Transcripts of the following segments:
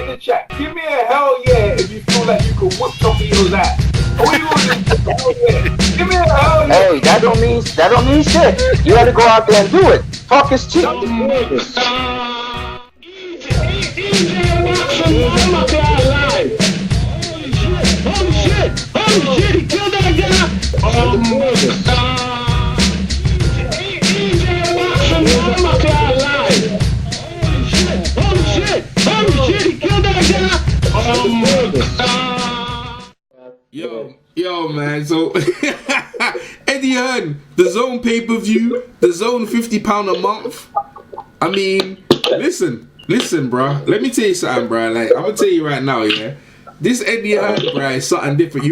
in the chat. Give me a hell yeah if you feel like you can whoop Tokyo's ass. What are you gonna do? Hell yeah. Give me a hell yeah. Hey, that don't mean shit. You gotta go out there and do it. Talk is cheap. Holy shit, he killed that guy! Holy shit, he killed that guy! Yo, man, so Eddie Hearn, the Zone pay-per-view, the Zone £50 a month. I mean, listen, bro. Let me tell you something, bro. Like, I'm gonna tell you right now, yeah. This Eddie Hearn, bro, is something different.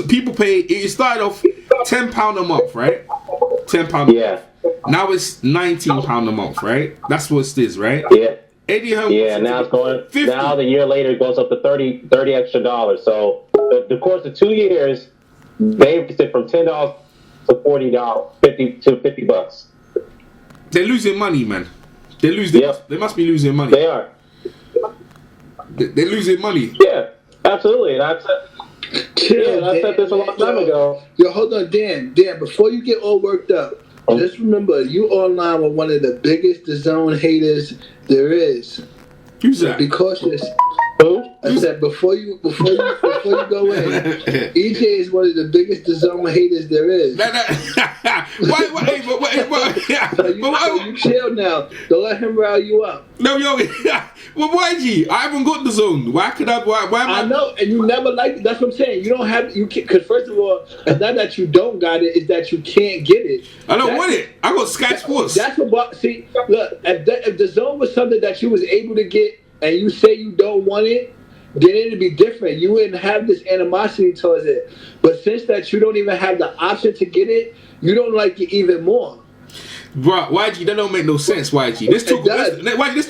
People pay. It started off £10 a month, right? £10. Yeah. Now it's £19 a month, right? That's what it is, right? Yeah. Eddie Hearn. Yeah. Now it's going. 50. Now the year later it goes up to $30 extra. So the course of 2 years, they raised it from $10 to $40, $50. They're losing money, man. They must be losing money. They are. They're losing money. Yeah. Absolutely, and I said this a long time ago. Yo, hold on, Dan. Before you get all worked up, just remember you online were one of the biggest Dazn haters there is. Who's that? Be cautious. Who? I said before you go in, EJ is one of the biggest Dazn haters there is. Why? So you chill now. Don't let him rile you up. No, yo, well, why, G? I haven't got the Zone. Why could I? Why am I know, and you never liked it. That's what I'm saying. You don't have because first of all, it's not that you don't got it; it's that you can't get it. I don't want it. I got Sky Sports. That's what. See, look, if the Zone was something that you was able to get, and you say you don't want it, then it'd be different. You wouldn't have this animosity towards it. But since that you don't even have the option to get it, you don't like it even more. Bro, YG, that don't make no sense, YG. Let's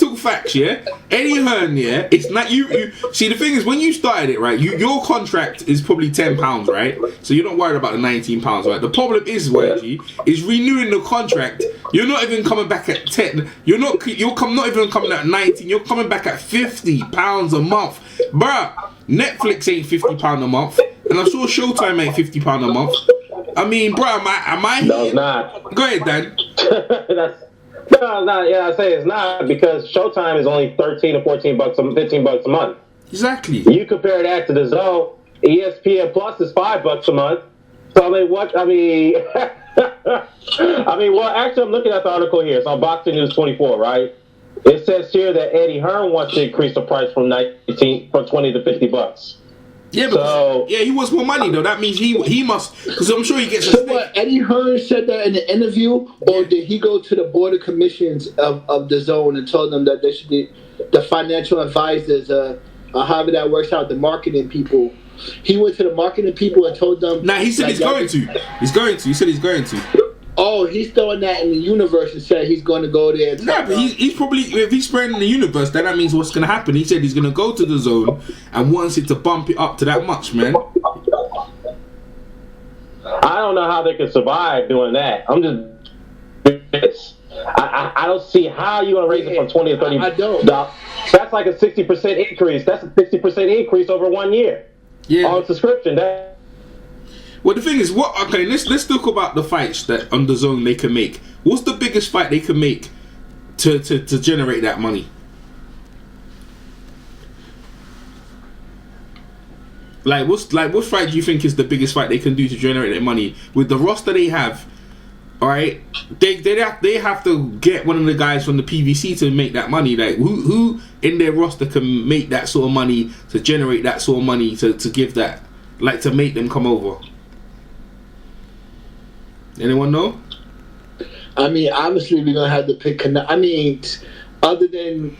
talk facts, yeah? Eddie Hearn, yeah? It's not you. See, the thing is, when you started it, right, your contract is probably £10, right? So you're not worried about the £19, right? The problem is, YG, is renewing the contract. You're not even coming back at 10. You're not even coming at 19. You're coming back at £50 a month. Bruh, Netflix ain't £50 a month. And I'm sure Showtime ain't £50 a month. I mean, bro, am I here? No, it's not. Go ahead, Dan. I say it's not because Showtime is only $13 to $14, $15 a month. Exactly. You compare that to the Zone, ESPN Plus is $5 a month. So I mean, what? I mean, well, actually, I'm looking at the article here. It's on Boxing News 24, right? It says here that Eddie Hearn wants to increase the price from $20 to $50. Yeah, but he wants more money though. That means he must, because I'm sure he gets. So what? Eddie Hearn said that in the interview, or did he go to the board of commissions of the Zone and told them that they should be the financial advisors, however that works out, the marketing people? He went to the marketing people and told them. Nah, he said he's going to. He's going to. He said he's going to. Oh, he's throwing that in the universe and said he's going to go there. Nah, but he's probably, if he's spreading the universe, then that means what's going to happen. He said he's going to go to the Zone and wants it to bump it up to that much, man. I don't know how they could survive doing that. I'm just, I don't see how you're going to raise it from 20 to 30. I don't. That's like a 60% increase. That's a 60% increase over 1 year. Yeah. On subscription. Well, the thing is, let's talk about the fights that on the Zone they can make. What's the biggest fight they can make to generate that money? What fight do you think is the biggest fight they can do to generate that money with the roster they have? All right, they have to get one of the guys from the PVC to make that money. Like who in their roster can make that sort of money to generate that sort of money to give that, like, to make them come over? Anyone know? I mean, obviously we're gonna have to pick. I mean, other than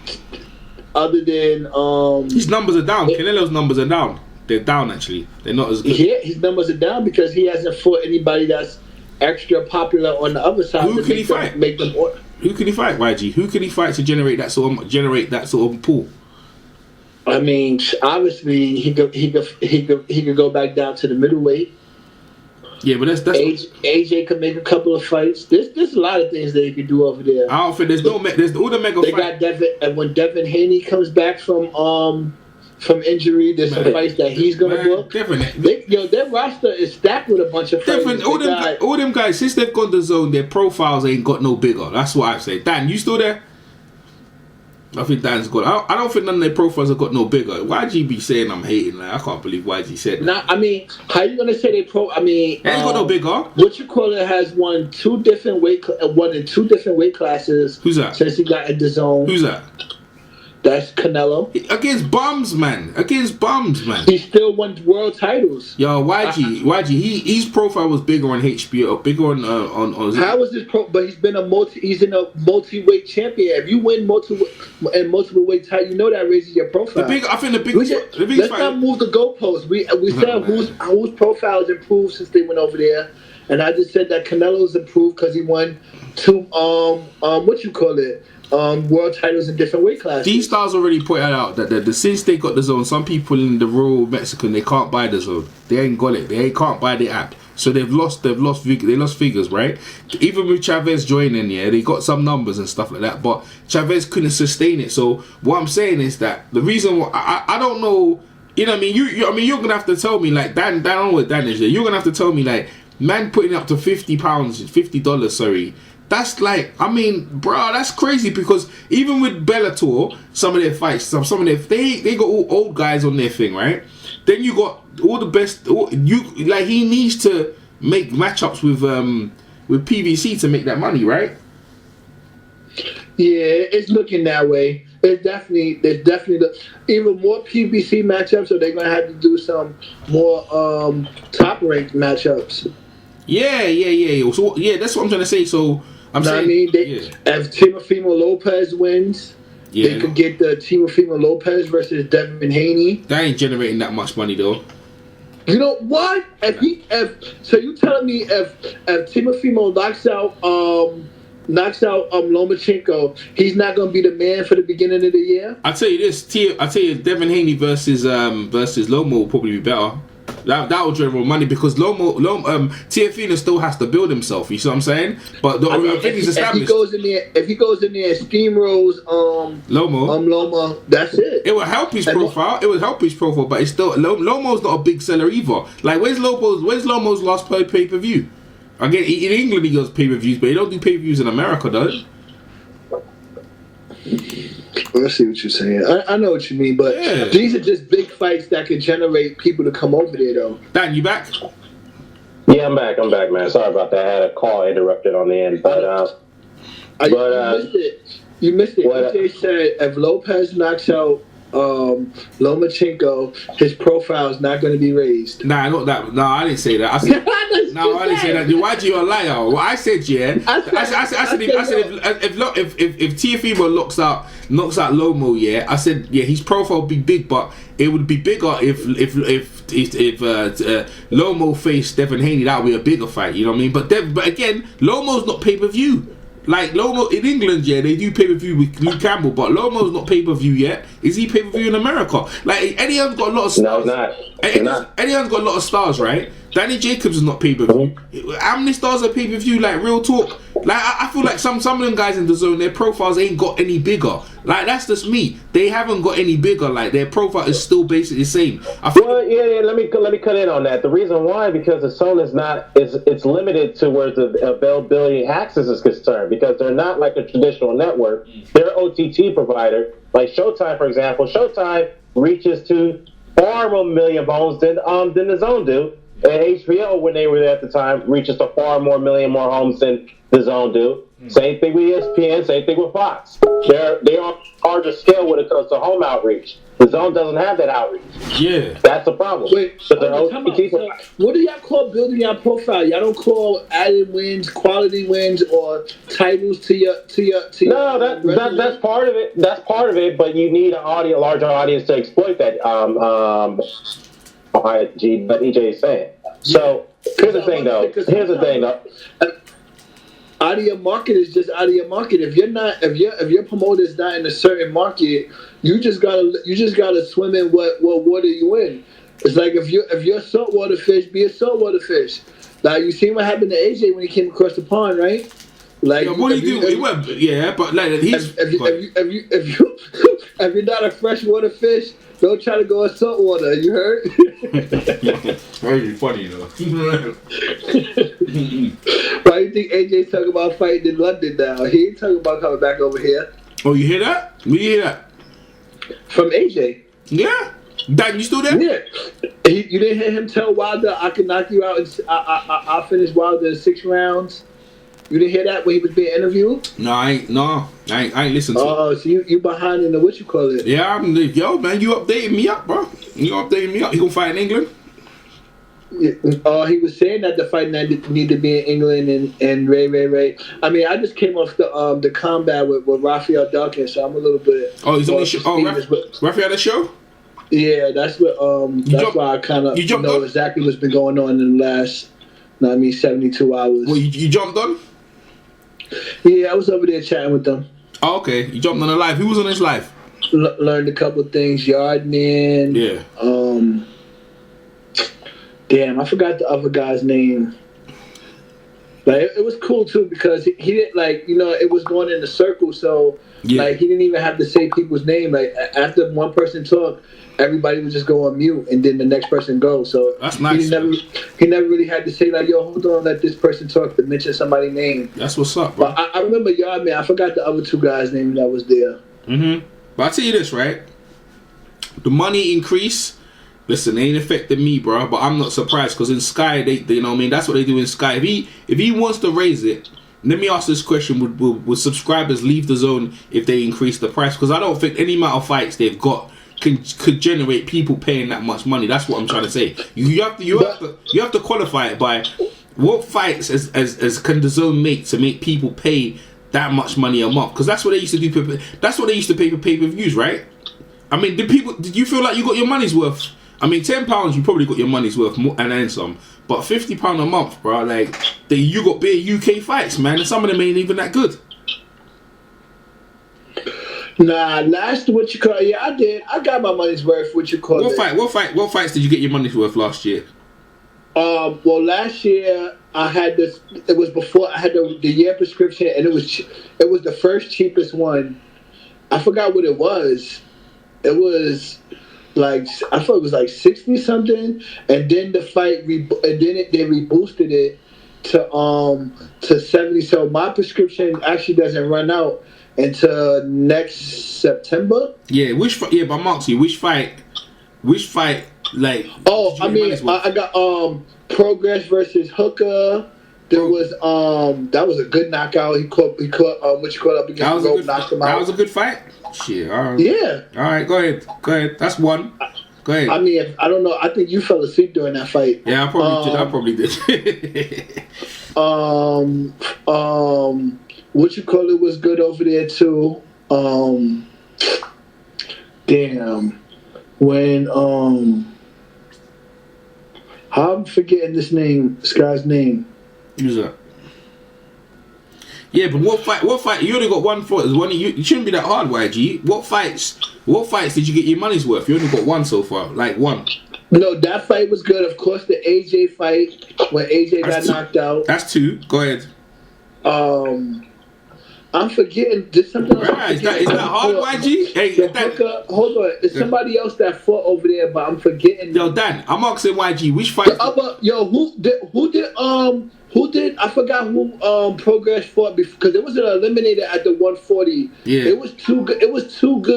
his numbers are down. Canelo's numbers are down. They're down actually. They're not as good. Yeah, his numbers are down because he hasn't fought anybody that's extra popular on the other side. Who can he fight? Who can he fight, YG? Who can he fight to generate that sort of pool? I mean, obviously he could go back down to the middleweight. Yeah, but that's AJ could make a couple of fights. There's a lot of things that he could do over there. I don't think there's all the mega. They got Devin, and when Devin Haney comes back from from injury. There's some fights that he's gonna book. Different. Their roster is stacked with a bunch of fighters. Different. All them guys, since they've gone to zone, their profiles ain't got no bigger. That's what I say. Dan, you still there? I think Dan's good. I don't think none of their profiles have got no bigger. YG be saying I'm hating? Like, I can't believe YG said that. Nah, I mean, how you gonna say they pro? I mean, they ain't got no bigger. What you call it has won in two different weight classes. Who's that? Since he got in the zone. Who's that? That's Canelo. Against bums, man. He still won world titles. Yo, YG, his profile was bigger on HBO, bigger on. How was this pro? But he's in a multi-weight champion. If you win multiple weight title, you know that raises your profile. Let's not move the goalposts. We said whose profile has improved since they went over there, and I just said that Canelo's improved because he won two world titles in different weight classes. These stars already pointed out that since they got the zone, some people in the rural Mexican, they can't buy the zone. They ain't got it. They can't buy the app. So they lost figures, right? Even with Chavez joining, they got some numbers and stuff like that, but Chavez couldn't sustain it. So what I'm saying is that the reason why I don't know, you know what I mean? You're gonna have to tell me, like Dan with Dan is there. You're gonna have to tell me, like, man putting up to $50, sorry. That's like, I mean, bro, that's crazy because even with Bellator, some of their fights, they got all old guys on their thing, right? Then you got all the best. He needs to make matchups with PVC to make that money, right? Yeah, it's looking that way. There's definitely even more PVC matchups, so they're gonna have to do some more top ranked matchups. Yeah. So that's what I'm trying to say. So. If Teofimo Lopez wins, they could get the Teofimo Lopez versus Devin Haney. That ain't generating that much money though. You know what? So you telling me if Teofimo knocks out Lomachenko, he's not gonna be the man for the beginning of the year? I'll tell you this, Devin Haney versus Lomo will probably be better. That will generate money because Teofimo still has to build himself. You see what I'm saying? But the thing is established. If he goes in there and steamrolls Loma, that's it. It will help his profile. But it's still Lomo's not a big seller either. Like where's Lomo's last pay-per-view? Again, in England he does pay-per-views, but he don't do pay-per-views in America, does? I see what you're saying. I know what you mean, but these are just big fights that can generate people to come over there, though. Dan, you back? Yeah, I'm back, man. Sorry about that. I had a call interrupted on the end, you missed it. EJ said if Lopez knocks out Lomachenko, his profile is not going to be raised. Nah, not that. No, I didn't say that. I said, I didn't say that. Why are you a liar? Well, I said, I said if Teofimo knocks out Lomo, I said, his profile would be big, but it would be bigger if Lomo faced Devin Haney. That would be a bigger fight. You know what I mean? But again, Lomo's not pay-per-view. Like Lomo in England, they do pay-per-view with Luke Campbell, but Lomo's not pay-per-view yet. Is he pay-per-view in America? Like Eddie Hearn's got a lot of stars. No, Eddie Hearn's got a lot of stars, right? Danny Jacobs is not pay-per-view. How many stars are pay-per-view? Like real talk. Like I feel like some of them guys in the zone, their profiles ain't got any bigger. Like that's just me. They haven't got any bigger. Like their profile is still basically the same. Let me cut in on that. The reason why, because the zone it's limited to where the availability access is concerned, because they're not like a traditional network. They're an OTT provider. Like Showtime, for example. Showtime reaches to far more million homes than the zone do. And HBO, when they were there at the time, reaches to far more million more homes than the zone do. Same thing with ESPN, same thing with Fox. They are larger scale when it comes to home outreach. The zone doesn't have that outreach. Yeah. That's the problem. Wait, what do y'all call building your profile? Y'all don't call added wins, quality wins, or titles to your No, that's part of it. That's part of it, but you need a larger audience to exploit that. But EJ is saying. So here's the thing though. Out of your market is just out of your market. If your promoter's not in a certain market, you just gotta swim in what water you in. It's like if you're a saltwater fish, be a saltwater fish. Like you seen what happened to AJ when he came across the pond, right? Like what do you do? But like he's. if you're not a freshwater fish, don't try to go in saltwater. You heard? Very funny though. Why do you think AJ's talking about fighting in London now? He ain't talking about coming back over here. Oh, you hear that? Where you hear that? From AJ. Yeah. Dan, you still there? Yeah. You didn't hear him tell Wilder, I can knock you out. I'll finish Wilder in 6 rounds. You didn't hear that when he was being interviewed? No, I ain't listened to it. Oh, so you behind in the what you call it? Yeah, yo, man, you updating me up, bro. You updating me up. He gonna fight in England? He was saying that the fight need to be in England and Ray. I mean, I just came off the combat with Rafael Dawkins, so I'm a little bit. Oh, he's on the show. Oh, Rafael the show? Yeah, that's what. That's why I kind of know exactly what's been going on in the last. 72 hours. Well, you jumped on? Yeah, I was over there chatting with them. Oh, okay. You jumped on the live. Who was on his live? Learned a couple of things. Yardman. Yeah. Damn, I forgot the other guy's name. Like it was cool too because he didn't it was going in a circle, so he didn't even have to say people's name. Like after one person talked, everybody would just go on mute, and then the next person go. So that's nice. He never really had to say like, "Yo, hold on, let this person talk," to mention somebody's name. That's what's up, bro. But I remember Yardman. I forgot the other 2 guys' name that was there. But I tell you this, right? The money increase. Listen, it ain't affecting me, bro. But I'm not surprised because in Sky, they you know what I mean. That's what they do in Sky. If he wants to raise it, let me ask this question: Would subscribers leave the zone if they increase the price? Because I don't think any amount of fights they've got could generate people paying that much money. That's what I'm trying to say. You have to qualify it by what fights as can the zone make to make people pay that much money a month? Because that's what they used to do. That's what they used to pay for pay-per-views, right? I mean, did you feel like you got your money's worth? I mean, £10 you probably got your money's worth more, and then some. But £50 a month, bro, like you got big UK fights, man, and some of them ain't even that good. Nah, last what you call it? Yeah, I did. I got my money's worth. What you call it? What fights did you get your money's worth last year? Well, last year I had this. It was before I had the year prescription, and it was the first cheapest one. I forgot what it was. It was like I thought it was like 60 something, and then the fight they reboosted it to 70. So my prescription actually doesn't run out until next September. Yeah, but Moxie, which fight like? Oh, I mean, I got Progress versus Hooker. There was that was a good knockout. He caught which caught up against the rope, knocked him out. That was a good fight. Shit. Yeah. All right, go ahead. That's one. Go ahead. I mean, I don't know. I think you fell asleep during that fight. Yeah, I probably did. What you call it was good over there too. Damn. When I'm forgetting this guy's name. Who's that? Yeah, but what fight? You only got one fight. You shouldn't be that hard, YG. What fights did you get your money's worth? You only got one so far, like one. No, that fight was good. Of course, the AJ fight when AJ got knocked out. That's 2. Go ahead. I'm forgetting. There's something else. Right, is that hard, YG? Hey, Hooker, hold on. It's somebody else that fought over there, but I'm forgetting. Yo, Dan, I'm asking YG which fight. Who did? I forgot who Progress fought because it was an eliminator at the 140. Yeah, it was two good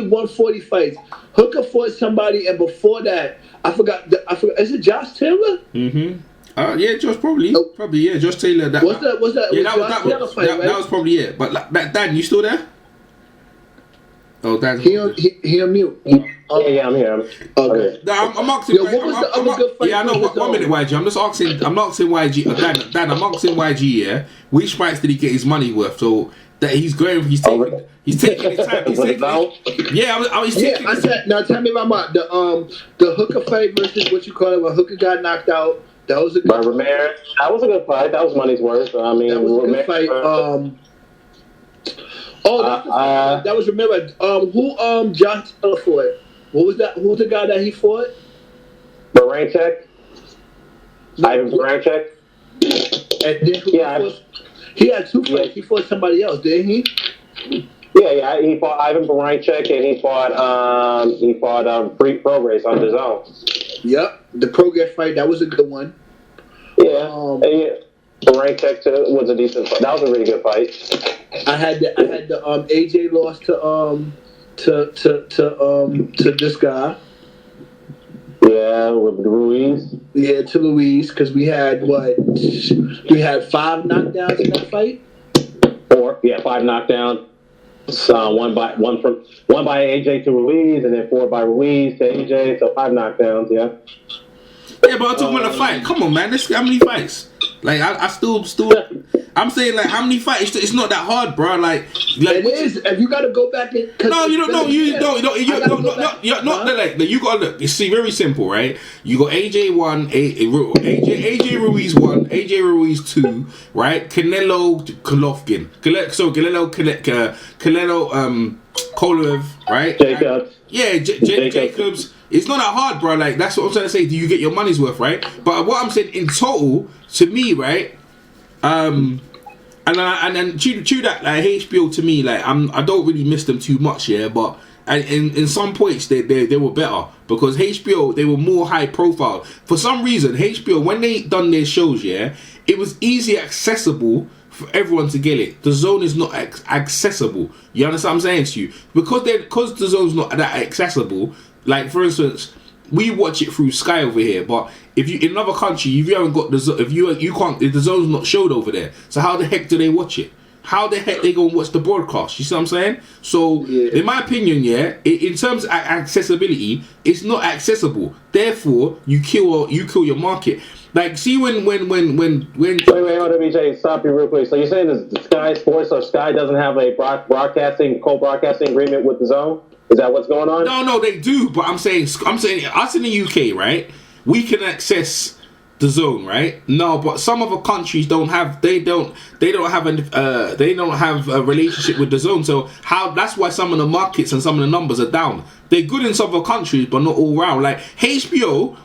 140 fights. Hooker fought somebody, and before that, I forgot. Is it Josh Taylor? Mm-hmm. Yeah, Josh probably. Yeah, Josh Taylor. That was that? Yeah, that was probably it. But Dan, you still there? Oh, Dan. He on mute. Yeah, I'm here. Okay. I'm asking. What was the other good fight? Yeah, I know. 1 minute, YG. I'm asking YG. Dan, I'm asking YG. Yeah, which fights did he get his money worth? So that he's taking his time. He's taking. Yeah, he's taking. I said. Now tell me about the Hooker fight versus what you call it when Hooker got knocked out. That was a good fight. Ramirez. That was a good fight. That was money's worth. I mean, that was a good fight. That was Ramirez. Who Josh Taylor fought? What was that? Who was the guy that he fought? Baranchek. Ivan Baranchek. And then he had 2 fights. He fought somebody else, didn't he? Yeah, Yeah. He fought Ivan Baranchyk and he fought Prograis on Dazn. Yep, the Prograis fight, that was a good one. Yeah. Baranchyk too was a decent fight. That was a really good fight. I had the AJ lost to this guy. Yeah, with Ruiz. Yeah, to Luis, because we had 5 knockdowns in that fight. 4, 5 knockdowns. One by AJ to Ruiz, and then 4 by Ruiz to AJ. So 5 knockdowns. Yeah. Yeah, but I'm talking about a fight. Come on, man. How many fights? Like I still. I'm saying like how many fights? It's not that hard, bro. Like it is. If you gotta go back and no, you don't. No, you don't. Not like you gotta look. It's very simple, right? You got AJ 1, AJ Ruiz 1, AJ Ruiz 2, right? Canelo Golovkin, Canelo Kovalev, right? Jacobs. Yeah, Jacobs. It's not that hard, bro. Like that's what I'm trying to say. Do you get your money's worth, right? But what I'm saying in total, to me, right? And then true that like HBO to me, like I don't really miss them too much, yeah. But in some points they were better because HBO they were more high profile. For some reason, HBO when they done their shows, yeah, it was easy accessible for everyone to get it. The Zone is not accessible. You understand what I'm saying to you? Because the Zone's not that accessible. Like for instance, we watch it through Sky over here, but if you in another country, if you haven't got the Zone's not showed over there. So how the heck do they watch it? How the heck they gonna watch the broadcast? You see what I'm saying? So in my opinion, yeah, in terms of accessibility, it's not accessible. Therefore, you kill your market. Like, see when. Wait, hold on, BJ, stop you real quick. So you're saying that Sky Sports or Sky doesn't have a co-broadcasting agreement with the Zone? Is that what's going on? No, they do. But I'm saying us in the UK, right? We can access the Zone, right? No, but some other countries don't have. They don't have a relationship with the Zone. So that's why some of the markets and some of the numbers are down. They're good in some other countries, but not all around. Like HBO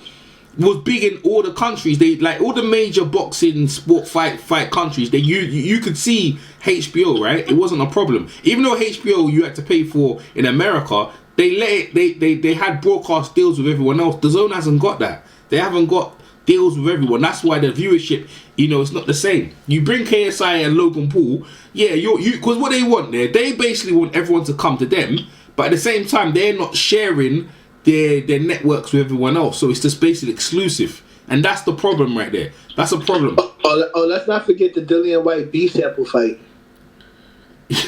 was big in all the countries. They like all the major boxing sport fight countries. You could see HBO, right? It wasn't a problem. Even though HBO you had to pay for in America, they had broadcast deals with everyone else. The Zone hasn't got that. They haven't got deals with everyone. That's why the viewership, it's not the same. You bring KSI and Logan Paul, yeah, you because what they want there, they basically want everyone to come to them, but at the same time they're not sharing their networks with everyone else, so it's just basically exclusive, and that's the problem right there. That's a problem. Oh, let's not forget the Dillian White B sample fight.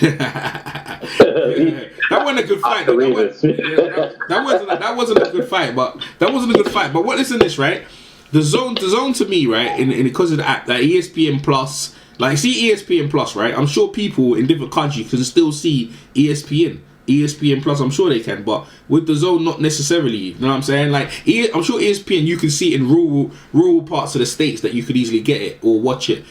That wasn't a good fight. That wasn't a good fight. But what is in this, right? The zone to me, right? And because of the app, like ESPN Plus, like see ESPN Plus, right? I'm sure people in different countries can still see ESPN Plus, I'm sure they can, but with the Zone, not necessarily. You know what I'm saying? Like, I'm sure ESPN, you can see it in rural parts of the states that you could easily get it or watch the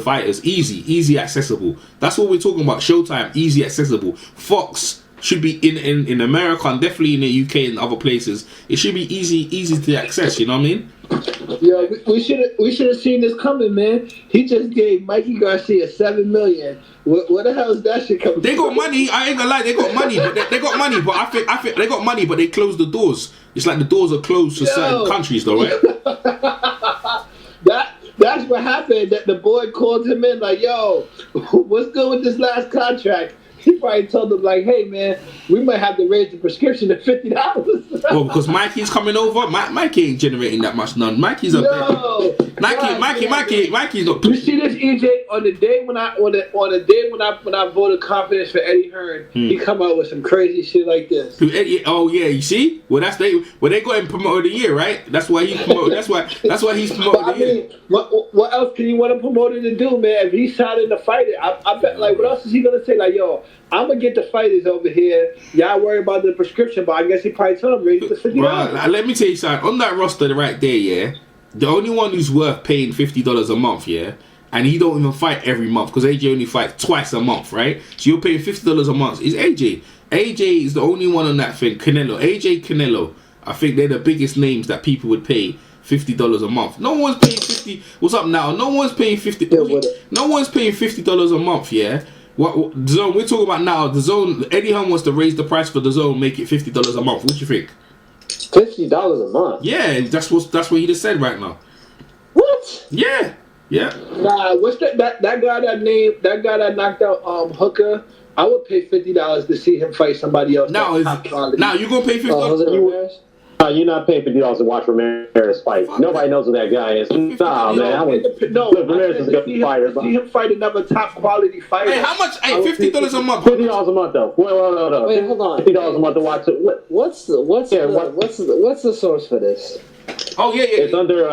fighters. Easy accessible. That's what we're talking about. Showtime, easy accessible. Fox should be in America and definitely in the UK and other places. It should be easy to access. You know what I mean? Yeah, we should have seen this coming, man. He just gave Mikey Garcia $7 million. What the hell is that shit coming? They got money. I ain't gonna lie. They got money, but they got money. But I think they got money, but they closed the doors. It's like the doors are closed to certain countries, though, right? That's what happened. That the boy called him in like, "Yo, what's good with this last contract?" He probably told them like, "Hey man, we might have to raise the prescription to $50." Well, because Mikey's coming over. Mikey ain't generating that much none. Mikey's a Mikey's not. You see this EJ on the day when I voted confidence for Eddie Hearn, he come out with some crazy shit like this. Oh yeah, you see? Well, they got him promoted of the year, right? That's why he's promoted. That's why he's promoted of the year. What else can you want to promote him to do, man? If he's signing to fight it, I bet. Like, what else is he gonna say? Like, yo, I'm gonna get the fighters over here. Y'all worry about the prescription, but I guess he probably told them raise the $50. Right, let me tell you something. On that roster right there, yeah, the only one who's worth paying $50 a month, yeah, and he don't even fight every month because AJ only fights twice a month, right? So you're paying $50 a month. Is AJ? AJ is the only one on that thing. Canelo. I think they're the biggest names that people would pay $50 a month. No one's paying $50. What's up now? No one's paying $50. No one's paying $50 a month, yeah. What the zone we're talking about now? The zone. Eddie Hearn wants to raise the price for the zone, make it $50 a month. What do you think? $50 a month. Yeah, that's what he just said right now. What? Yeah. Nah, what's that guy that knocked out Hooker? I would pay $50 to see him fight somebody else. Now you gonna pay $50? You're not paying $50 to watch Ramirez fight. Nobody knows who that guy is. Nah, man. Ramirez is a good fighter. See him fight another top quality fighter. Hey, how much? Hey, $50 a month. $50 a month though. Wait, hold on. $50 a month to watch it. What's the source for this? Oh yeah. It's under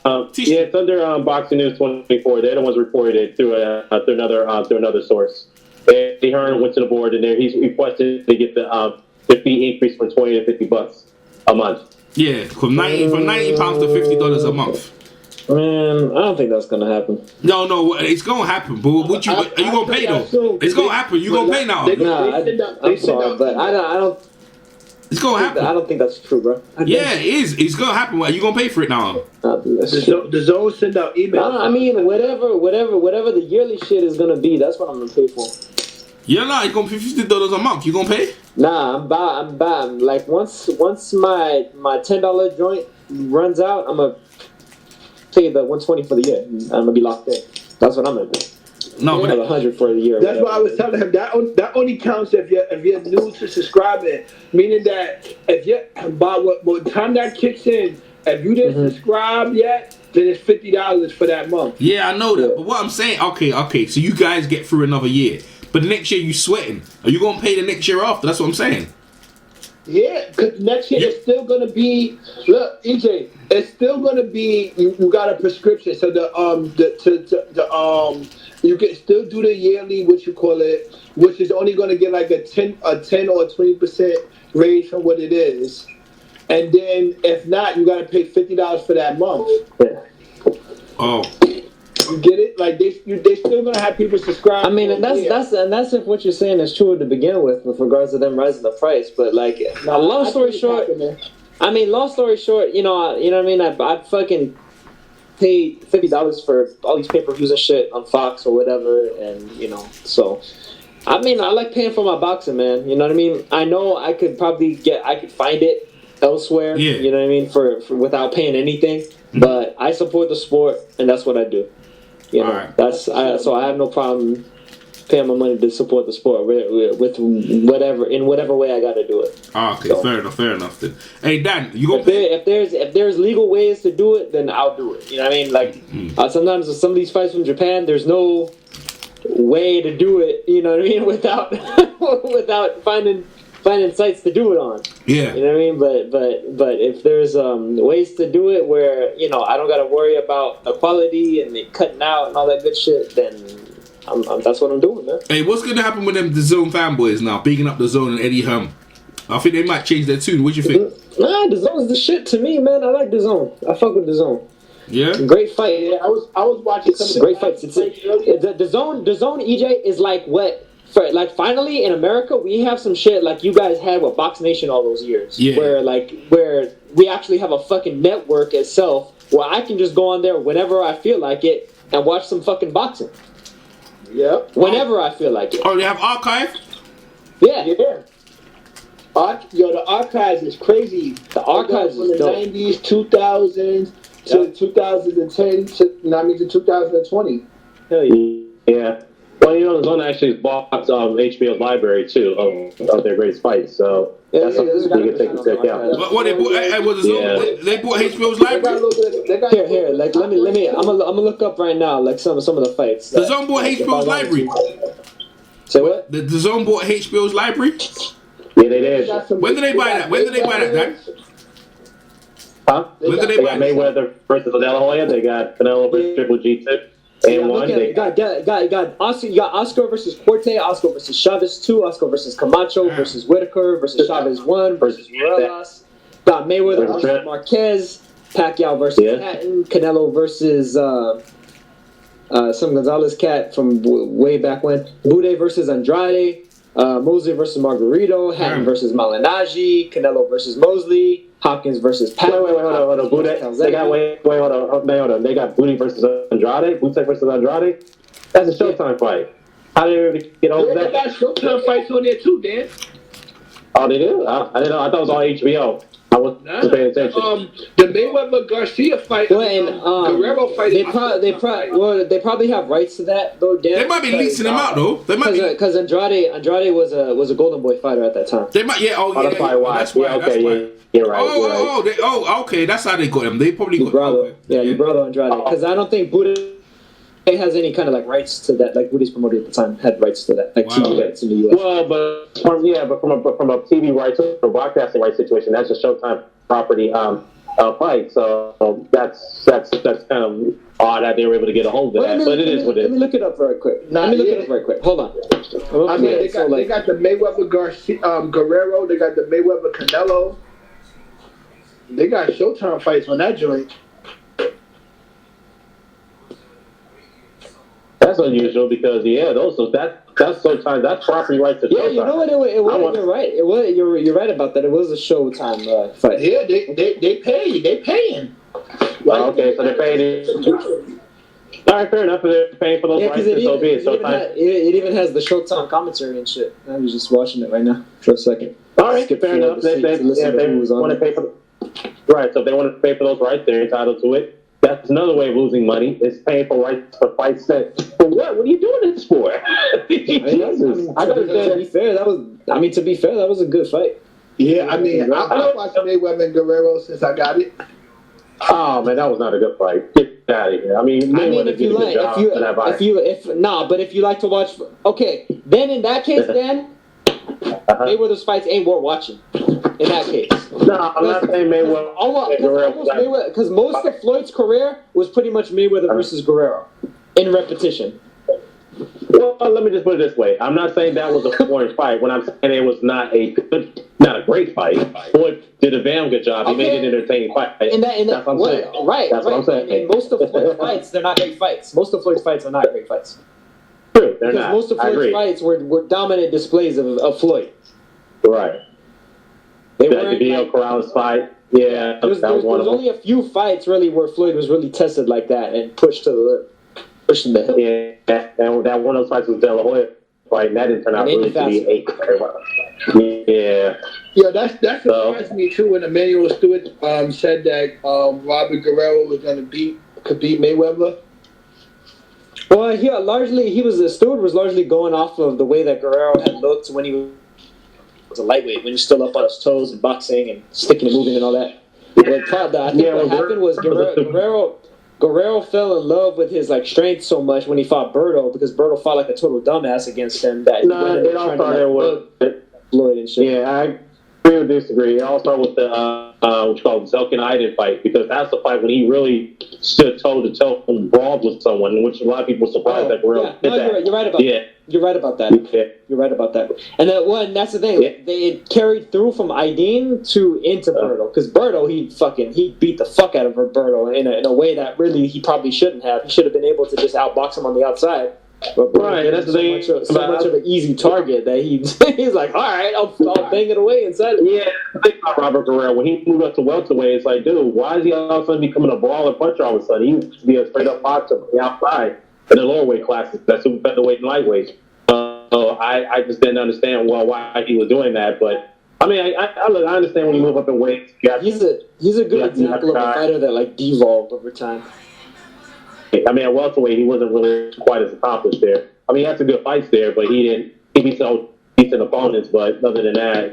it's under Boxing News 24. They're the ones reported it through another source. Eddie Hearn went to the board and there he's requested to get the fee increase from $20 to $50 a month. Yeah, from £90 to $50 a month. Man, I don't think that's gonna happen. No, it's gonna happen. But are you gonna pay though? It's gonna happen. You gonna pay now? I'm sorry, but I don't. It's gonna happen. I don't think that's true, bro. Yeah, it is. It's gonna happen. Are you gonna pay for it now? The zone send out email. I mean, whatever the yearly shit is gonna be, that's what I'm gonna pay for. Yeah, nah, you gonna pay $50 a month. You gonna pay? Nah, I'm buying. Like once my $10 joint runs out, I'm gonna pay the $120 for the year. I'm gonna be locked in. That's what I'm gonna do. No, but $100 for the year. That's why I was telling him that only counts if you're new to subscribing. Meaning that if you by what time that kicks in, if you didn't subscribe yet, then it's $50 for that month. Yeah, I know that. But what I'm saying, okay, so you guys get through another year. But the next year you sweating. Are you gonna pay the next year after? That's what I'm saying. Yeah, because next year it's still gonna be. Look, EJ, it's still gonna be. You got a prescription, so you can still do the yearly, what you call it, which is only gonna get like a 10 or 20% raise from what it is, and then if not, you gotta pay $50 for that month. Oh. You get it? Like they still gonna have people subscribe. I mean, and that's if what you're saying is true to begin with regards to them raising the price. But like, long story short, you know what I mean. I fucking paid $50 for all these pay-per-views and shit on Fox or whatever, and so. I mean, I like paying for my boxing, man. You know what I mean? I know I could find it elsewhere. Yeah. You know what I mean? For without paying anything, but I support the sport, and that's what I do. You know, right. So I have no problem paying my money to support the sport with whatever way I got to do it. Okay, so, fair enough then. Hey Dan, you gonna if there's legal ways to do it, then I'll do it. You know what I mean? Like sometimes with some of these fights from Japan, there's no way to do it. You know what I mean? Without finding sites to do it on. Yeah. You know what I mean? But if there's ways to do it where, I don't got to worry about the quality and the cutting out and all that good shit, then that's what I'm doing, man. Hey, what's going to happen with them DAZN fanboys now, bigging up DAZN and Eddie Hearn? I think they might change their tune. What do you think? Nah, DAZN's the shit to me, man. I like DAZN. I fuck with DAZN. Yeah? Great fight. Yeah, I was watching some great fights. The DAZN EJ is like what... Like finally in America we have some shit like you guys had with Box Nation all those years, where we actually have a fucking network itself where I can just go on there whenever I feel like it and watch some fucking boxing. Yep. Whenever I feel like it. Oh, they have archive? Yeah. The archives is crazy. The archives from is the dope. 90s, 2000s to 2010 to 2020. Hell yeah. Yeah. Well, the Zone actually bought HBO's library too of their greatest fights, so that's something you can take into account. What they bought? They bought HBO's library. Here. Like let me. I'm gonna look up right now. Like some of the fights. The Zone bought HBO's library. Say what? The Zone bought HBO's library. Yeah, they did. When did they buy that? Dan? Huh? When did they buy Mayweather versus De La Hoya. They got Canelo versus Triple G too. And one, you got Oscar versus Corte, Oscar versus Chavez 2, Oscar versus Camacho versus Whitaker versus Chavez 1 versus Morelos. Got Mayweather versus Marquez, Pacquiao versus Patton, Canelo versus some Gonzalez cat from way back when, Bude versus Andrade, Mosley versus Margarito, Hatton versus Malignaggi, Canelo versus Mosley, Hopkins versus Patton. Wait, hold on. Bude. Hold on. They got Booty versus Andrade. Booty versus Andrade. That's a Showtime fight. How did they get over They that? got Showtime fights on there too, Dan. Oh, they do? I didn't know. I thought it was on HBO. I wasn't paying attention. The Mayweather Garcia fight, Well, and Guerrero fight. they probably have rights to that though. Dan, They might be leasing them out though. They might be. Because Andrade was a Golden Boy fighter at that time. They might. Yeah. Oh, yeah. That's probably why. That's why. Yeah, That's okay, why. yeah. You're right. Okay. That's how they got him. They probably got. Brother, Okay. yeah, your brother Andrade. Because I don't think Buddha has any kind of like rights to that. Like Buddha's promoter at the time had rights to that, like Wow. TV rights in the U.S. Well, but from a TV rights or broadcasting rights situation, that's a Showtime property fight. So that's kind of odd that they were able to get a hold of that. But it is what it Let is. me look it up very quick. Hold on. I mean, they got the Mayweather Garcia, Guerrero. They got the Mayweather Canelo. They got Showtime fights on that joint. That's unusual because that's Showtime. That's property rights to Showtime. Yeah, you know what? You're right. You're right about that. It was a Showtime fight. Yeah, they paying. Oh, okay, so they're paying. All right, fair enough. They're paying for those rights. It even has the Showtime commentary and shit. I was just watching it right now for a second. All right, fair enough. They want to pay for. Right, so if they want to pay for those rights, they're entitled to it. That's another way of losing money. Is paying for rights for fights that. For what? What are you doing this for? Jesus, To be fair, that was a good fight. Yeah, I mean, I watched Mayweather and Guerrero since I got it. Oh man, that was not a good fight. Get out of here. I mean, if you like to watch, okay, then in that case, then Mayweather's fights ain't worth watching. In that case, no, I'm not saying Mayweather. Because most of Floyd's career was pretty much Mayweather versus Guerrero in repetition. Well, let me just put it this way. I'm not saying that was a boring fight. When I'm saying it was not a great fight. Floyd did a damn good job. He made it an entertaining fight. That's what I'm saying. Right. That's what I'm saying. And most of Floyd's fights, they're not great fights. Most of Floyd's fights are not great fights. True, they're because not. Most of Floyd's fights were dominant displays of Floyd. Right. They the Diego Corrales fight. Yeah, there was only a few fights really where Floyd was really tested like that and pushed the hill. Yeah, that one of those fights was De La Hoya fight, and that didn't turn out really to be Yeah. Yeah, that surprised me too when Emmanuel Stewart said that Robert Guerrero was going to could beat Mayweather. Well, Stewart was largely going off of the way that Guerrero had looked when he was a lightweight, when he was still up on his toes and boxing and sticking and moving and all that. But I think what happened was Guerrero fell in love with his strength so much when he fought Berto, because Berto fought like a total dumbass against him. That it all started with Floyd and shit. Yeah, I agree or disagree. It all started with the what's called Zelkin Iden fight, because that's the fight when he really stood toe to toe and brawled with someone, which a lot of people were surprised that Guerrero did that. You're right about that. You're right about that. Yeah. You're right about that. And that's the thing. Yeah. They carried through from Aydin into Berto, because Berto he beat the fuck out of Berto in a way that really he probably shouldn't have. He should have been able to just outbox him on the outside. But right, that's the thing. So much of an easy target that he's like, all right, I'll bang it away inside. Yeah, think about Robert Guerrero when he moved up to welterweight. It's like, dude, why is he all of a sudden becoming a brawler puncher all of a sudden? He used to be a straight up boxer from the outside in the lower weight classes. That's super featherweight and lightweight. So I just didn't understand why he was doing that. But I mean, I understand when you move up in weight. He's a good example of a fighter that devolved over time. I mean, at welterweight, he wasn't really quite as accomplished there. I mean, he had some good fights there, but he beat some decent opponents. But other than that,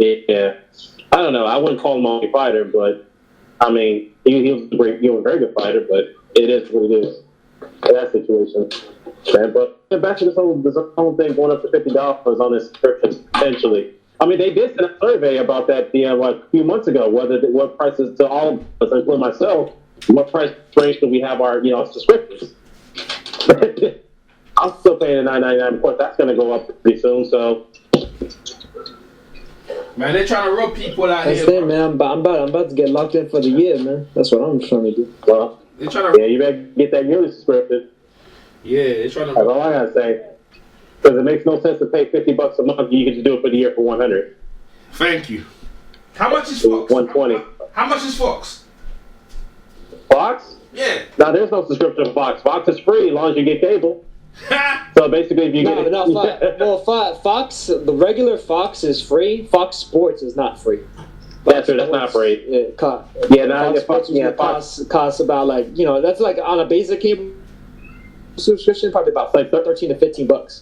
I don't know. I wouldn't call him a fighter, but I mean, he was a very good fighter. But it is what it is in that situation. But back to this whole thing going up to $50 on this subscription potentially. I mean, they did send a survey about that a few months ago. What prices to all of us, including myself. What price range do we have our subscriptions? I'm still paying the $9.99. Of course, that's going to go up pretty soon. So, man, they're trying to rob people out here. That's it, man. I'm about to get locked in for the year, man. That's what I'm trying to do. Well, you better get that yearly subscription. Yeah, they're trying to. That's all I gotta say. Because it makes no sense to pay $50 a month. You get to do it for the year for $100. Thank you. How much is Fox? $120. How much is Fox? Fox? Yeah. Now, there's no subscription to Fox. Fox is free as long as you get cable. So basically, if you get it, Fox, the regular Fox is free. Fox Sports is not free. That's true. That's not free. Fox Sports costs about that's like on a basic cable subscription, probably about like $13 to $15.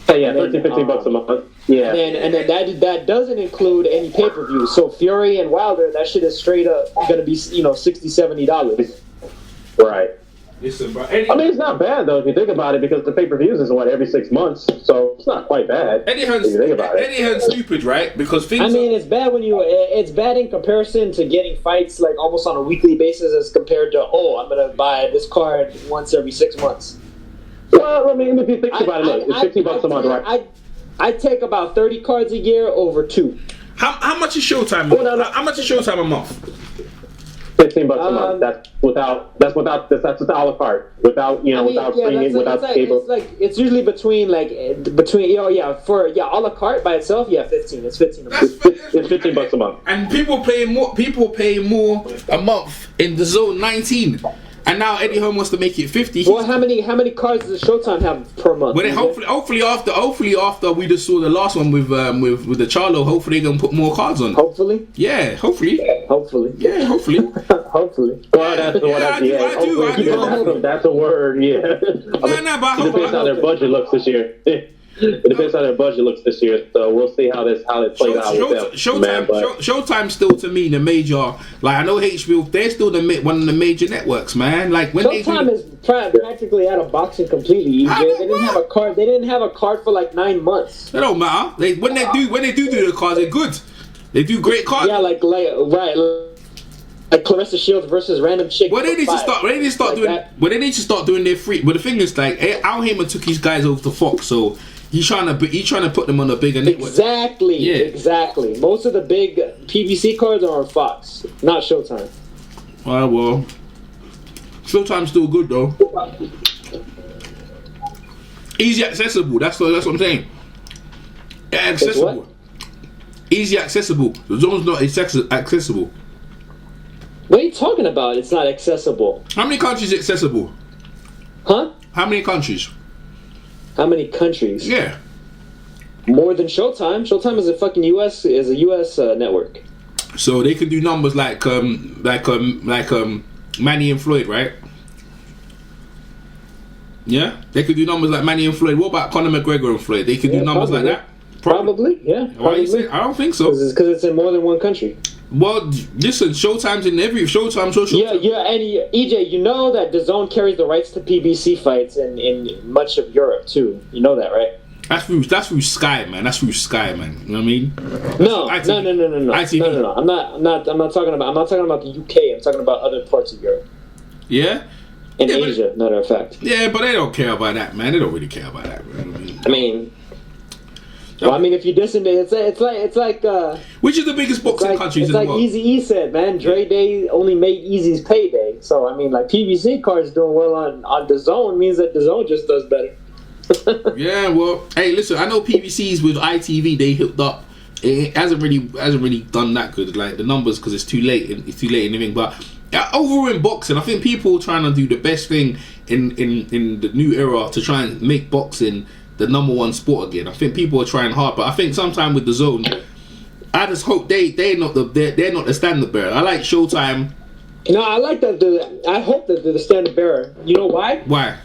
Yeah, $13-15 a month. Yeah, and then that doesn't include any pay-per-view. So Fury and Wilder, that shit is straight up gonna be $60-$70. Right. Listen, bro. I mean, it's not bad though if you think about it, because the pay-per-views is every 6 months, so it's not quite bad. Eddie Hearn's stupid, right? Because things. It's bad it's bad in comparison to getting fights like almost on a weekly basis as compared to I'm gonna buy this card once every 6 months. Well, I mean, if you think about it, it's $50 a month, right? I take about 30 cards a year over 2. How much is Showtime? How much is Showtime a month? $15 a month. That's without a la carte. Without premium, without cable. It's usually between for a la carte by itself. 15. It's 15 a month. It's $15 a month. And people pay more a month in the Zone 19. And now Eddie Hearn wants to make it 50. Well, how many cards does Showtime have per month? But then hopefully after we just saw the last one with the Charlo, hopefully they're gonna put more cards on. Hopefully. Yeah, hopefully. Hopefully. Yeah, hopefully. Hopefully. Well, I do. That's a word. Yeah. It depends how their budget looks this year. It depends how their budget looks this year, so we'll see how it plays out with them. Showtime's still to me the major. Like I know HBO, they're still one of the major networks, man. Like when Showtime is practically out of boxing completely. They didn't have a card. They didn't have a card for like 9 months. It don't matter. When they do the cards, they're good. They do great cards. Yeah, like Clarissa Shields versus random chick. Well, they need to start doing their free. But the thing is, like Al Heyman took his guys over to Fox, so. He's trying to put them on a bigger network. Exactly. Yeah. Exactly. Most of the big PBC cards are on Fox, not Showtime. Well, Showtime's still good though. Easy accessible. That's what I'm saying. Accessible. Easy accessible. The Zone's not accessible. What are you talking about? It's not accessible. How many countries is accessible? Huh? How many countries? How many countries? Yeah. More than Showtime. Showtime is a fucking US network. So they can do numbers like Manny and Floyd, right? Yeah, they could do numbers like Manny and Floyd. What about Conor McGregor and Floyd? They could do numbers like that. Probably, yeah. Why you say? I don't think so. Because it's in more than one country. Well, listen, Showtime's in every Showtime. Yeah, and EJ, you know that DAZN carries the rights to PBC fights in much of Europe too. You know that, right? That's through Sky, man. You know what I mean? No. ITV. No. I'm not talking about the UK. I'm talking about other parts of Europe. Yeah. In Asia, matter of fact. Yeah, but they don't care about that, man. They don't really care about that, man. If you listen to it, it's like which is the biggest boxing countries in the world? It's like Eazy-E said, man. Dre only made Easy's payday. So PBC cards doing well on DAZN means that DAZN just does better. Yeah, well, hey, listen, I know PBCs with ITV they hooked up. It hasn't really done that good, like the numbers, because it's too late in the but overall in boxing, I think people are trying to do the best thing in the new era to try and make boxing the number one sport again. I think people are trying hard, but I think sometime with DAZN, I just hope they're not the standard bearer. I like Showtime. No, I like that. I hope that they're the standard bearer. You know why? Why?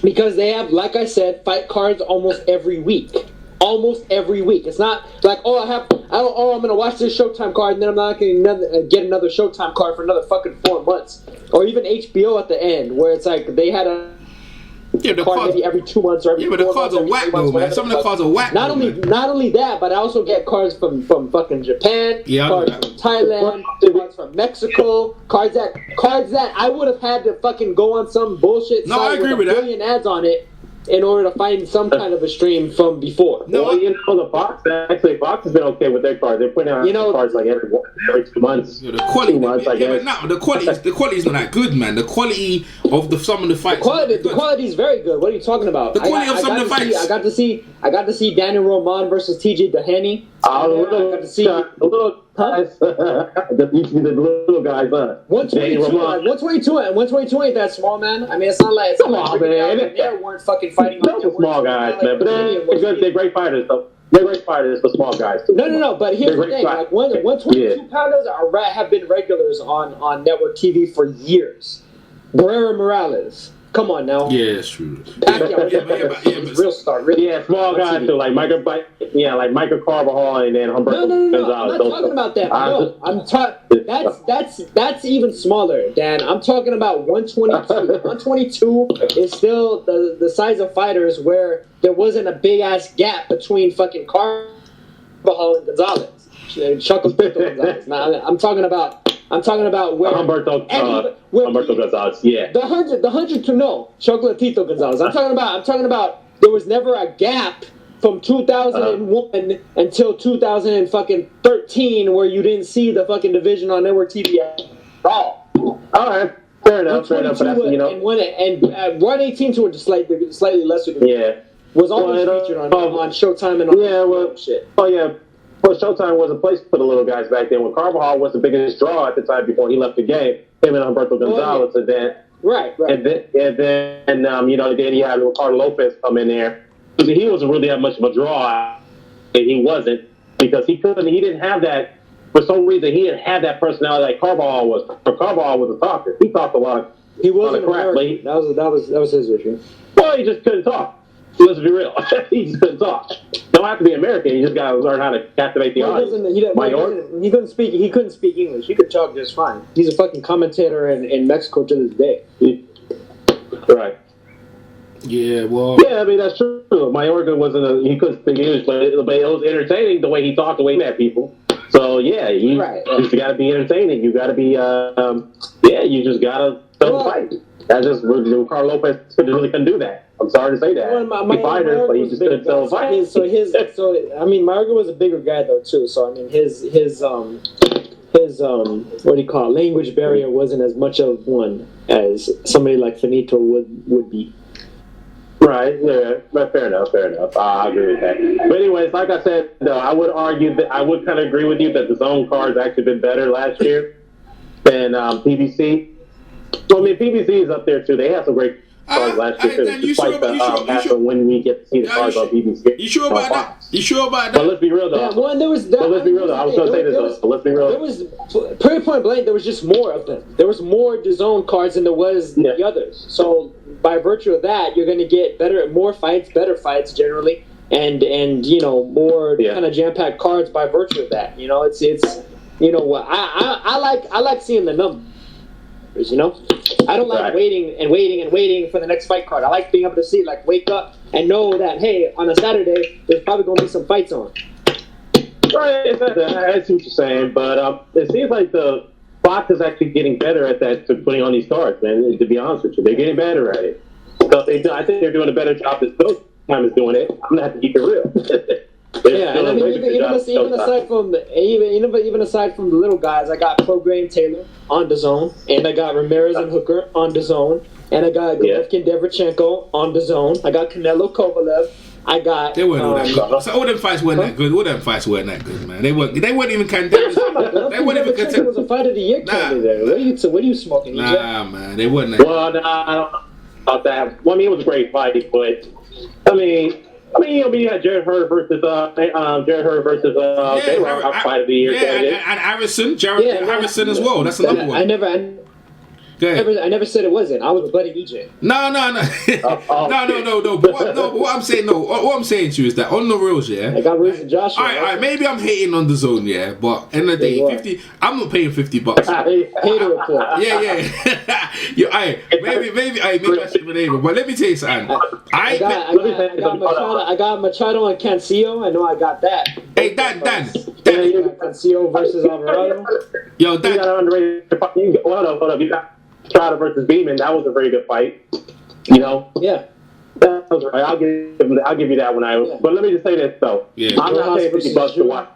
Because they have, like I said, fight cards almost every week. Almost every week. It's not like, I'm going to watch this Showtime card and then I'm not going to get another Showtime card for another fucking 4 months. Or even HBO at the end, where it's like they had a card maybe every 2 months or every 4 months. Yeah, but the cards are whack though, man. Some of the cards are whack. Not only that, but I also get cards from fucking Japan, cards from Thailand, cards from Mexico, cards that I would have had to fucking go on some bullshit site with a billion ads on it in order to find some kind of a stream from before. The Fox has been okay with their cards. They're putting out cards like every 2 months. The quality, the quality is not that good, man. The quality of some of the fights. The quality is very good. What are you talking about? The quality of some of the fights. I got to see Daniel Roman versus TJ Doheny. The little little guys, huh? 122, like 122, and 122 ain't that small, man. I mean, it's not like Come on, man. They weren't fucking fighting. Those are small guys, man. But they're great fighters, though. They're great fighters for small guys. Too. No. But here's the thing: like 122 pounders have been regulars on network TV for years. Guerrero Morales. Come on now. Yeah, it's true. Pacquiao, real star. Really small guys too, like Michael Carvajal and then Humberto No. Gonzalez. I'm not talking about that. No, I'm talking. That's even smaller, Dan. I'm talking about 122. 122 is still the size of fighters where there wasn't a big ass gap between fucking Carvajal and Gonzalez. Chocolatito Gonzalez. Now, I'm talking about where Humberto Gonzalez. Yeah. The 100 to no Chocolatito Gonzalez. I'm talking about there was never a gap from 2001 until 2013 where you didn't see the fucking division on network TV at all. All right. Fair enough. But that's, and 118 to a slightly lesser division. Yeah. Was always featured on Showtime and all shit. Oh yeah. Well, Showtime was a place for the little guys back then. When Carvajal was the biggest draw at the time before he left the game, him and Humberto Gonzalez, and then right, and then you had Ricardo Lopez come in there. He wasn't really that much of a draw, and he wasn't because he didn't have that for some reason. He didn't have that personality like Carvajal was. Carvajal was a talker. He talked a lot. He wasn't a crap. That was his issue. Well, he just couldn't talk. Let's be real. He just couldn't talk. Don't have to be American. You just gotta learn how to captivate the audience. He couldn't speak. He couldn't speak English. He could talk just fine. He's a fucking commentator in Mexico to this day. Right. Yeah. Well. Yeah, I mean that's true. Mayorga he couldn't speak English, but it was entertaining the way he talked, the way he met people. So yeah, you just gotta be entertaining. You gotta be you just gotta fight. That's just Ricardo Lopez really couldn't do that. I'm sorry to say that. He fighters, but he just couldn't sell a fight. Mayorga was a bigger guy though too. So I mean, his what do you call it? Language barrier wasn't as much of one as somebody like Finito would be. Right. Yeah. But fair enough. I agree with that. But anyways, like I said, though, I would argue that I would kind of agree with you that the zone cards actually been better last year than PBC. Well, I mean, PBC is up there too. They had some great cards last year too. Despite when we get to see the cards on PBC. You sure about that? You sure about that? But let's be real though. Let's be real though. I was going to say this though. Let's be real. There was point blank. There was just more of them. There was more DAZN cards than there was the others. So by virtue of that, you're going to get better fights generally, and more kind of jam-packed cards by virtue of that. It's what I like seeing the numbers. I don't like waiting for the next fight card. I like being able to see, wake up and know that, hey, on a Saturday, there's probably going to be some fights on. Right, I see what you're saying, but it seems like the box is actually getting better at that, to putting on these cards, man, to be honest with you. They're getting better at it. So I think they're doing a better job than Showtime is doing it. I'm going to have to keep it real. And I mean, even aside from the little guys, I got Prograis Taylor on DAZN, and I got Ramirez and Hooker on DAZN, and I got Golovkin Derevchenko on DAZN. I got Canelo Kovalev. I got. They weren't all that good. So all them fights weren't that good. All them fights weren't that good, man. They weren't even contenders. They weren't even contenders. Was a fight of the year candidate. What are you smoking? Nah, man, they weren't that. Well, I don't know about that. Well, I mean, it was a great fight, but you had Jared Hearn versus J-Rock fight of the year. And Harrison, Harrison as well. That's another one. I never said it wasn't. I was a buddy EJ. No. No. But what I'm saying, what I'm saying to you is that on the reals, I got Ruiz and Joshua. All right. Maybe I'm hating on DAZN, but end of the day, 50. I'm not paying $50. Hater report. Yeah. Maybe I should be able. But let me tell you something. I got Machado and Cancillo. I know I got that. Hey, Dan. Cancillo versus Alvarado. Yo, Dan. Hold up. You got Machado versus Beeman. That was a very good fight. Yeah. That was right. I'll give you that one. But let me just say this though. Yeah. I'm not paying $50 to watch.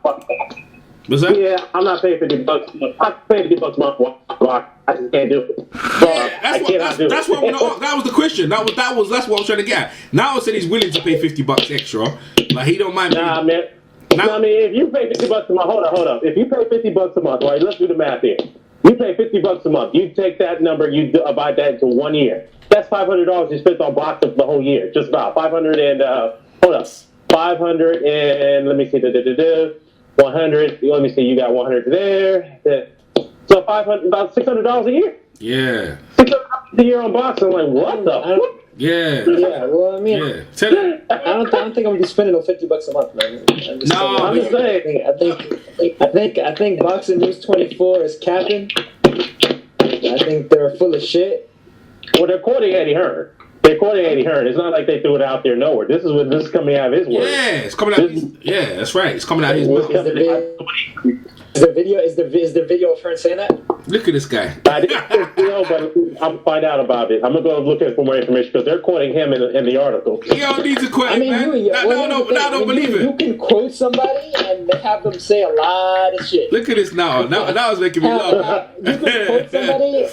What's that? Yeah, I'm not paying $50. I'm paying $50 a month to watch. I just can't do it. That's what that was the question. That's what I was trying to get at. Now I said he's willing to pay $50 extra. Like he don't mind. Nah, man. I mean, if you pay $50 a month, hold up. If you pay $50 a month, right? Let's do the math here. You pay $50 a month. You take that number, you divide that into 1 year. That's $500 you spent on boxing for the whole year. Just about 500 and hold up, 500 and let me see, 100. Let me see, you got 100 there. So 500, about $600 a year. Yeah. $600 a year on boxing. I'm like, what the? Yeah. Yeah, well, I mean, Yeah. Tell it. I don't think I'm gonna be spending no $50 a month, man. No, I'm just saying. I think Boxing News 24 is capping. I think they're full of shit. Well, they're quoting Eddie Hearn. They're quoting Eddie Hearn. It's not like they threw it out there nowhere. This is coming out of his words. Yeah, it's coming out. Yeah, that's right. It's coming out of his mouth. Is the video of Hearn saying that? Look at this guy. I didn't see the video, but I'm gonna find out about it. I'm gonna go look for more information because they're quoting him in the article. You don't need to quote, man. I don't believe it. You can quote somebody and have them say a lot of shit. Look at this now. Now was making me laugh. You can quote somebody.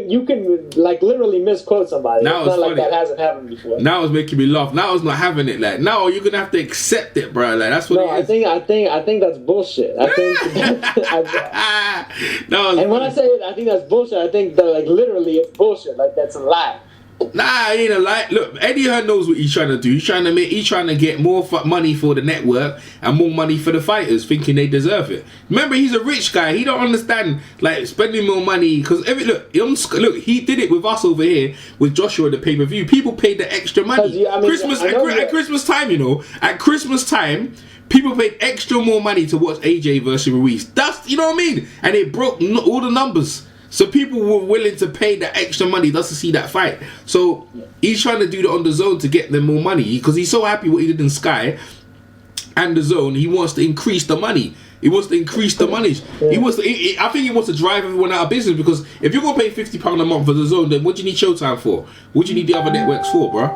You can like literally misquote somebody. Now it's not funny. like that hasn't happened before. Now it's making me laugh. Now I was not having it. Like now you're gonna have to accept it, bro. Like that's what. No, I think that's bullshit. I think. No. And when I say it, I think that's bullshit. I think that like literally it's bullshit. Like that's a lie. Nah, it ain't a lie. Look, Eddie Hearn knows what he's trying to do. He's trying to get more money for the network and more money for the fighters, thinking they deserve it. Remember, he's a rich guy. He don't understand like spending more money because look, he did it with us over here with Joshua the pay-per-view. People paid the extra money. At Christmas time, at Christmas time. People paid extra more money to watch AJ versus Ruiz. That's, you know what I mean? And it broke all the numbers. So people were willing to pay the extra money just to see that fight. So he's trying to do that on the zone to get them more money because he's so happy what he did in Sky and the zone. He wants to increase the money. He wants to increase the money. I think he wants to drive everyone out of business because if you're gonna pay £50 a month for the zone, then what do you need Showtime for? What do you need the other networks for, bro?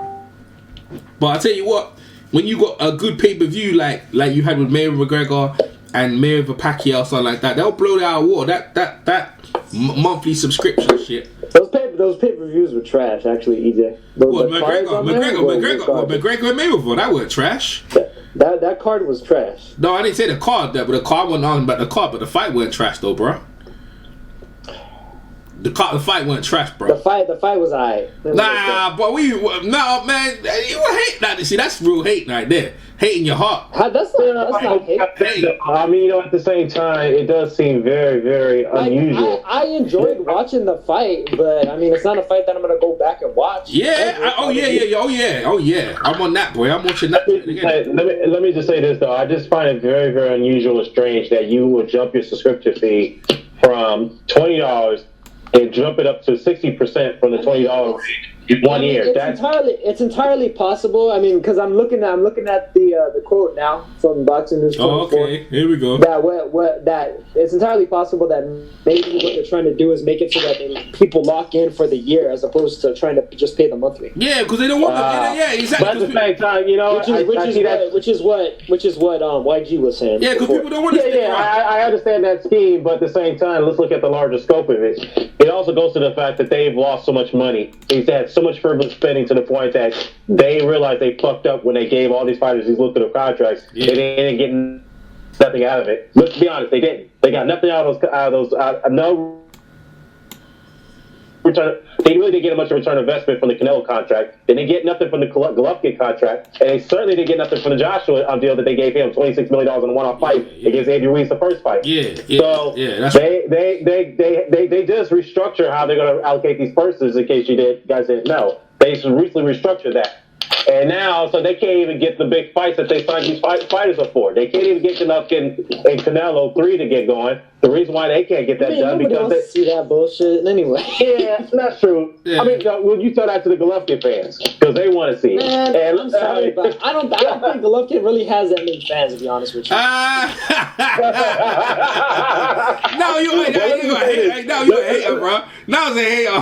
But I tell you what. When you got a good pay-per-view like you had with Mayweather McGregor and Mayweather Pacquiao, something like that, they'll blow that out of water. That monthly subscription shit. Those pay-per-views were trash, actually, EJ. McGregor and Mayweather, that weren't trash. That card was trash. No, I didn't say the card, but the card wasn't on about the card, but the fight weren't trash though, bro. The fight wasn't trash, bro. The fight was alright. Nah, but no, man, you hate that. See, that's real hate right there. Hate in your heart. That's not hate. I mean, at the same time, it does seem very, very unusual. I enjoyed watching the fight, but I mean, it's not a fight that I'm gonna go back and watch. Yeah. Oh yeah. I'm on that, boy. I'm watching that. Let me just say this though. I just find it very, very unusual and strange that you would jump your subscription fee from $20 and jump it up to 60% from the $20 rate in 1 year. It's entirely possible. I mean, because I'm looking at the quote now from Boxing News 24. Oh, okay. Here we go. That it's entirely possible that maybe what they're trying to do is make it so that people lock in for the year as opposed to trying to just pay the monthly. Yeah, because they don't want to. Yeah, exactly. But at the same time, which is what YG was saying. Yeah, because people don't want to. Yeah, I understand that scheme, but at the same time, let's look at the larger scope of it. It also goes to the fact that they've lost so much money. They've had so much frivolous spending to the point that they realized they fucked up when they gave all these fighters these lucrative contracts. Yeah. They didn't get nothing out of it. Let's be honest, they didn't. They got nothing out of those. No return. They really didn't get much of a return investment from the Canelo contract. They didn't get nothing from the Golovkin contract, and they certainly didn't get nothing from the Joshua deal that they gave him, $26 million in a one-off fight against Andy Ruiz, the first fight. So they just restructure how they're going to allocate these purses. In case guys didn't know, they recently restructured that. And now, so they can't even get the big fights that they signed these fighters up for. They can't even get Golovkin and Canelo 3 to get going. The reason why they can't get that done because they see that bullshit anyway. Yeah, that's true. Yeah. I mean, well, you tell that to the Golovkin fans because they want to see it. Man, I'm sorry, but I don't think Golovkin really has that many fans. To be honest with you. No, you a hater, bro. Now it's a hater.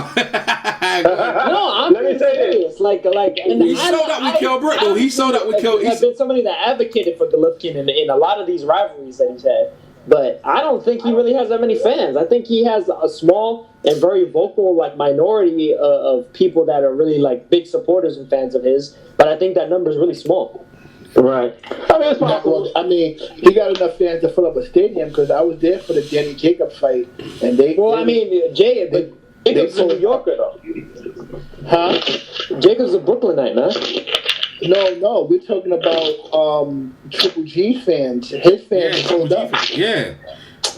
No, I'm serious. Like, and he sold out with Kell Britt, though. He sold out with Kell. There's been somebody that advocated for Golovkin in a lot of these rivalries that he's had. But I don't think he really has that many fans. I think he has a small and very vocal minority of people that are really big supporters and fans of his. But I think that number is really small. Right. I mean, it's Well, possible. I mean, he got enough fans to fill up a stadium because I was there for the Danny Jacobs fight, and they. Well, they I mean, Jacobs is a New Yorker though. huh? Jacobs is a Brooklynite, man. No, we're talking about Triple G fans. His fans Yeah, pulled up. yeah.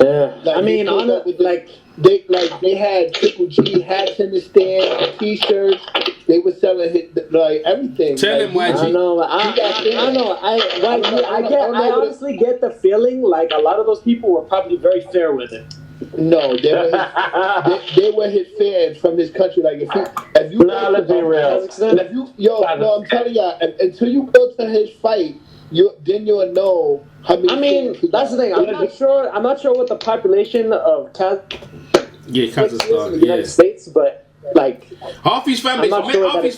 Yeah. Like, I mean, they pulled up with like. they had Triple G hats in the stand, T-shirts. They were selling like everything. Tell him, like, YG. I know. I honestly get the feeling like a lot of those people were probably very fair with it. No, they were his fans from his country. Like if you Let's be real. I'm telling y'all, until you go to his fight, then you'll know how many. I mean, that's the thing. I'm not sure what the population of Kazakhstan Yeah, is in the Kazakhstan. United States, but like Half his fan base, I'm not sure half his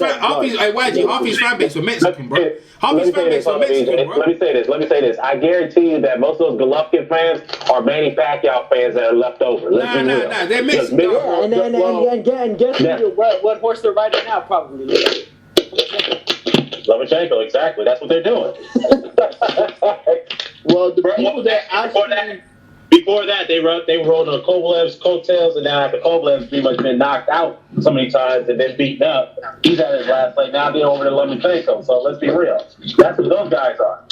fan base were Mexican, bro. Half his fan base were Mexican, bro. Let me say this. I guarantee you that most of those Golovkin fans are Manny Pacquiao fans that are left over. Nah, they're Mexican. and guess what horse they're riding now? Probably. Lomachenko, exactly. That's what they're doing. Well, the people that actually. Before that, they rode on Kovalev's coattails, and now after Kovalev's pretty much been knocked out so many times and then beaten up, he's at his last fight. Now they're over to Lomachenko. So let's be real. That's what those guys are.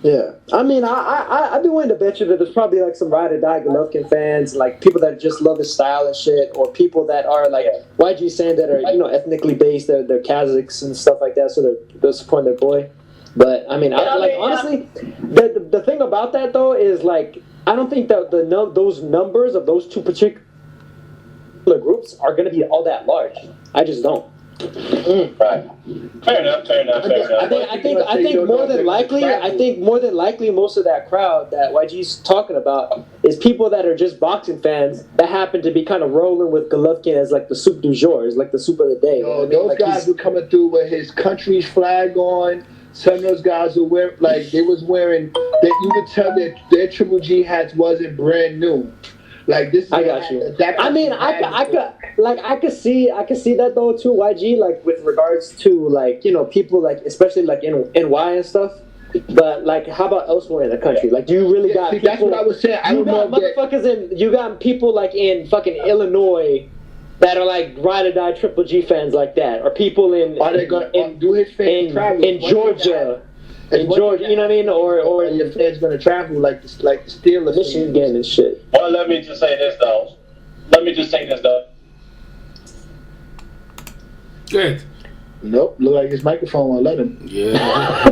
Yeah, I mean, I'd be willing to bet you that there's probably like some ride or die Golovkin fans, like people that just love his style and shit, or people that are like YG saying that are ethnically based, they're Kazakhs and stuff like that, so they're supporting their boy. But I mean, honestly, the thing about that though is like I don't think that those numbers of those two particular groups are going to be all that large. I just don't. Right. Fair enough. I think more than likely, most of that crowd that YG's talking about is people that are just boxing fans that happen to be kind of rolling with Golovkin as like the soup du jour, as like the soup of the day. No, those guys were coming through with his country's flag on. Some of those guys were wearing, they was wearing, that you could tell that their Triple G hats wasn't brand new. Like this. I got you. I mean, I could see that though too. YG, like with regards to like people like especially like in NY and stuff. But like, how about elsewhere in the country? Like, do you really got people? That's what I was saying. I don't know. You got people like in fucking Illinois that are like ride or die Triple G fans like that, or people in do his fans travel in Georgia. In Georgia, you know what I mean, or your fans gonna travel like the Steelers, Michigan and shit. Well, let me just say this though. Good. Nope, look like his microphone won't let him. Yeah.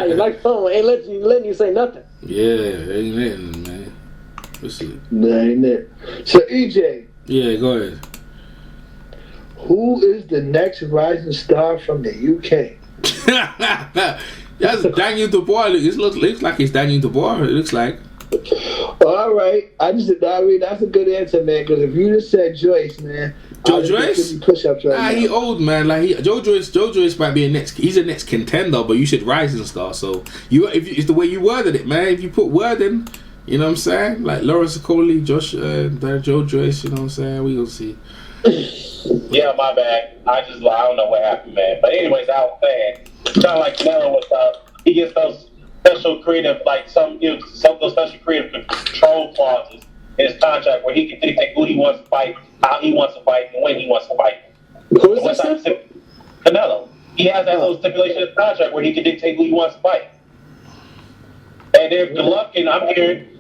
Your microphone ain't letting you say nothing. Yeah, ain't letting, man. Listen. That ain't it. So EJ. Yeah, go ahead. Who is the next rising star from the UK? That's Daniel Dubois. It looks like it's Daniel Dubois. It looks like. All right, that's a good answer, man. Because if you just said Joyce, man, Joe Joyce, push-ups right now. he old, man. Like Joe Joyce might be he's a next contender, but you should rising star. So it's the way you worded it, man. If you put word in, you know what I'm saying? Like Lawrence Coley, Joe Joyce, you know what I'm saying? We gonna see. Yeah, my bad. I don't know what happened, man. But anyways, I was saying, kind of like Canelo was, he gets those special creative, like some of those special creative control clauses in his contract where he can dictate who he wants to fight, how he wants to fight, and when he wants to fight. Who is this? Canelo. He has that little stipulation in his contract where he can dictate who he wants to fight. And if Golovkin,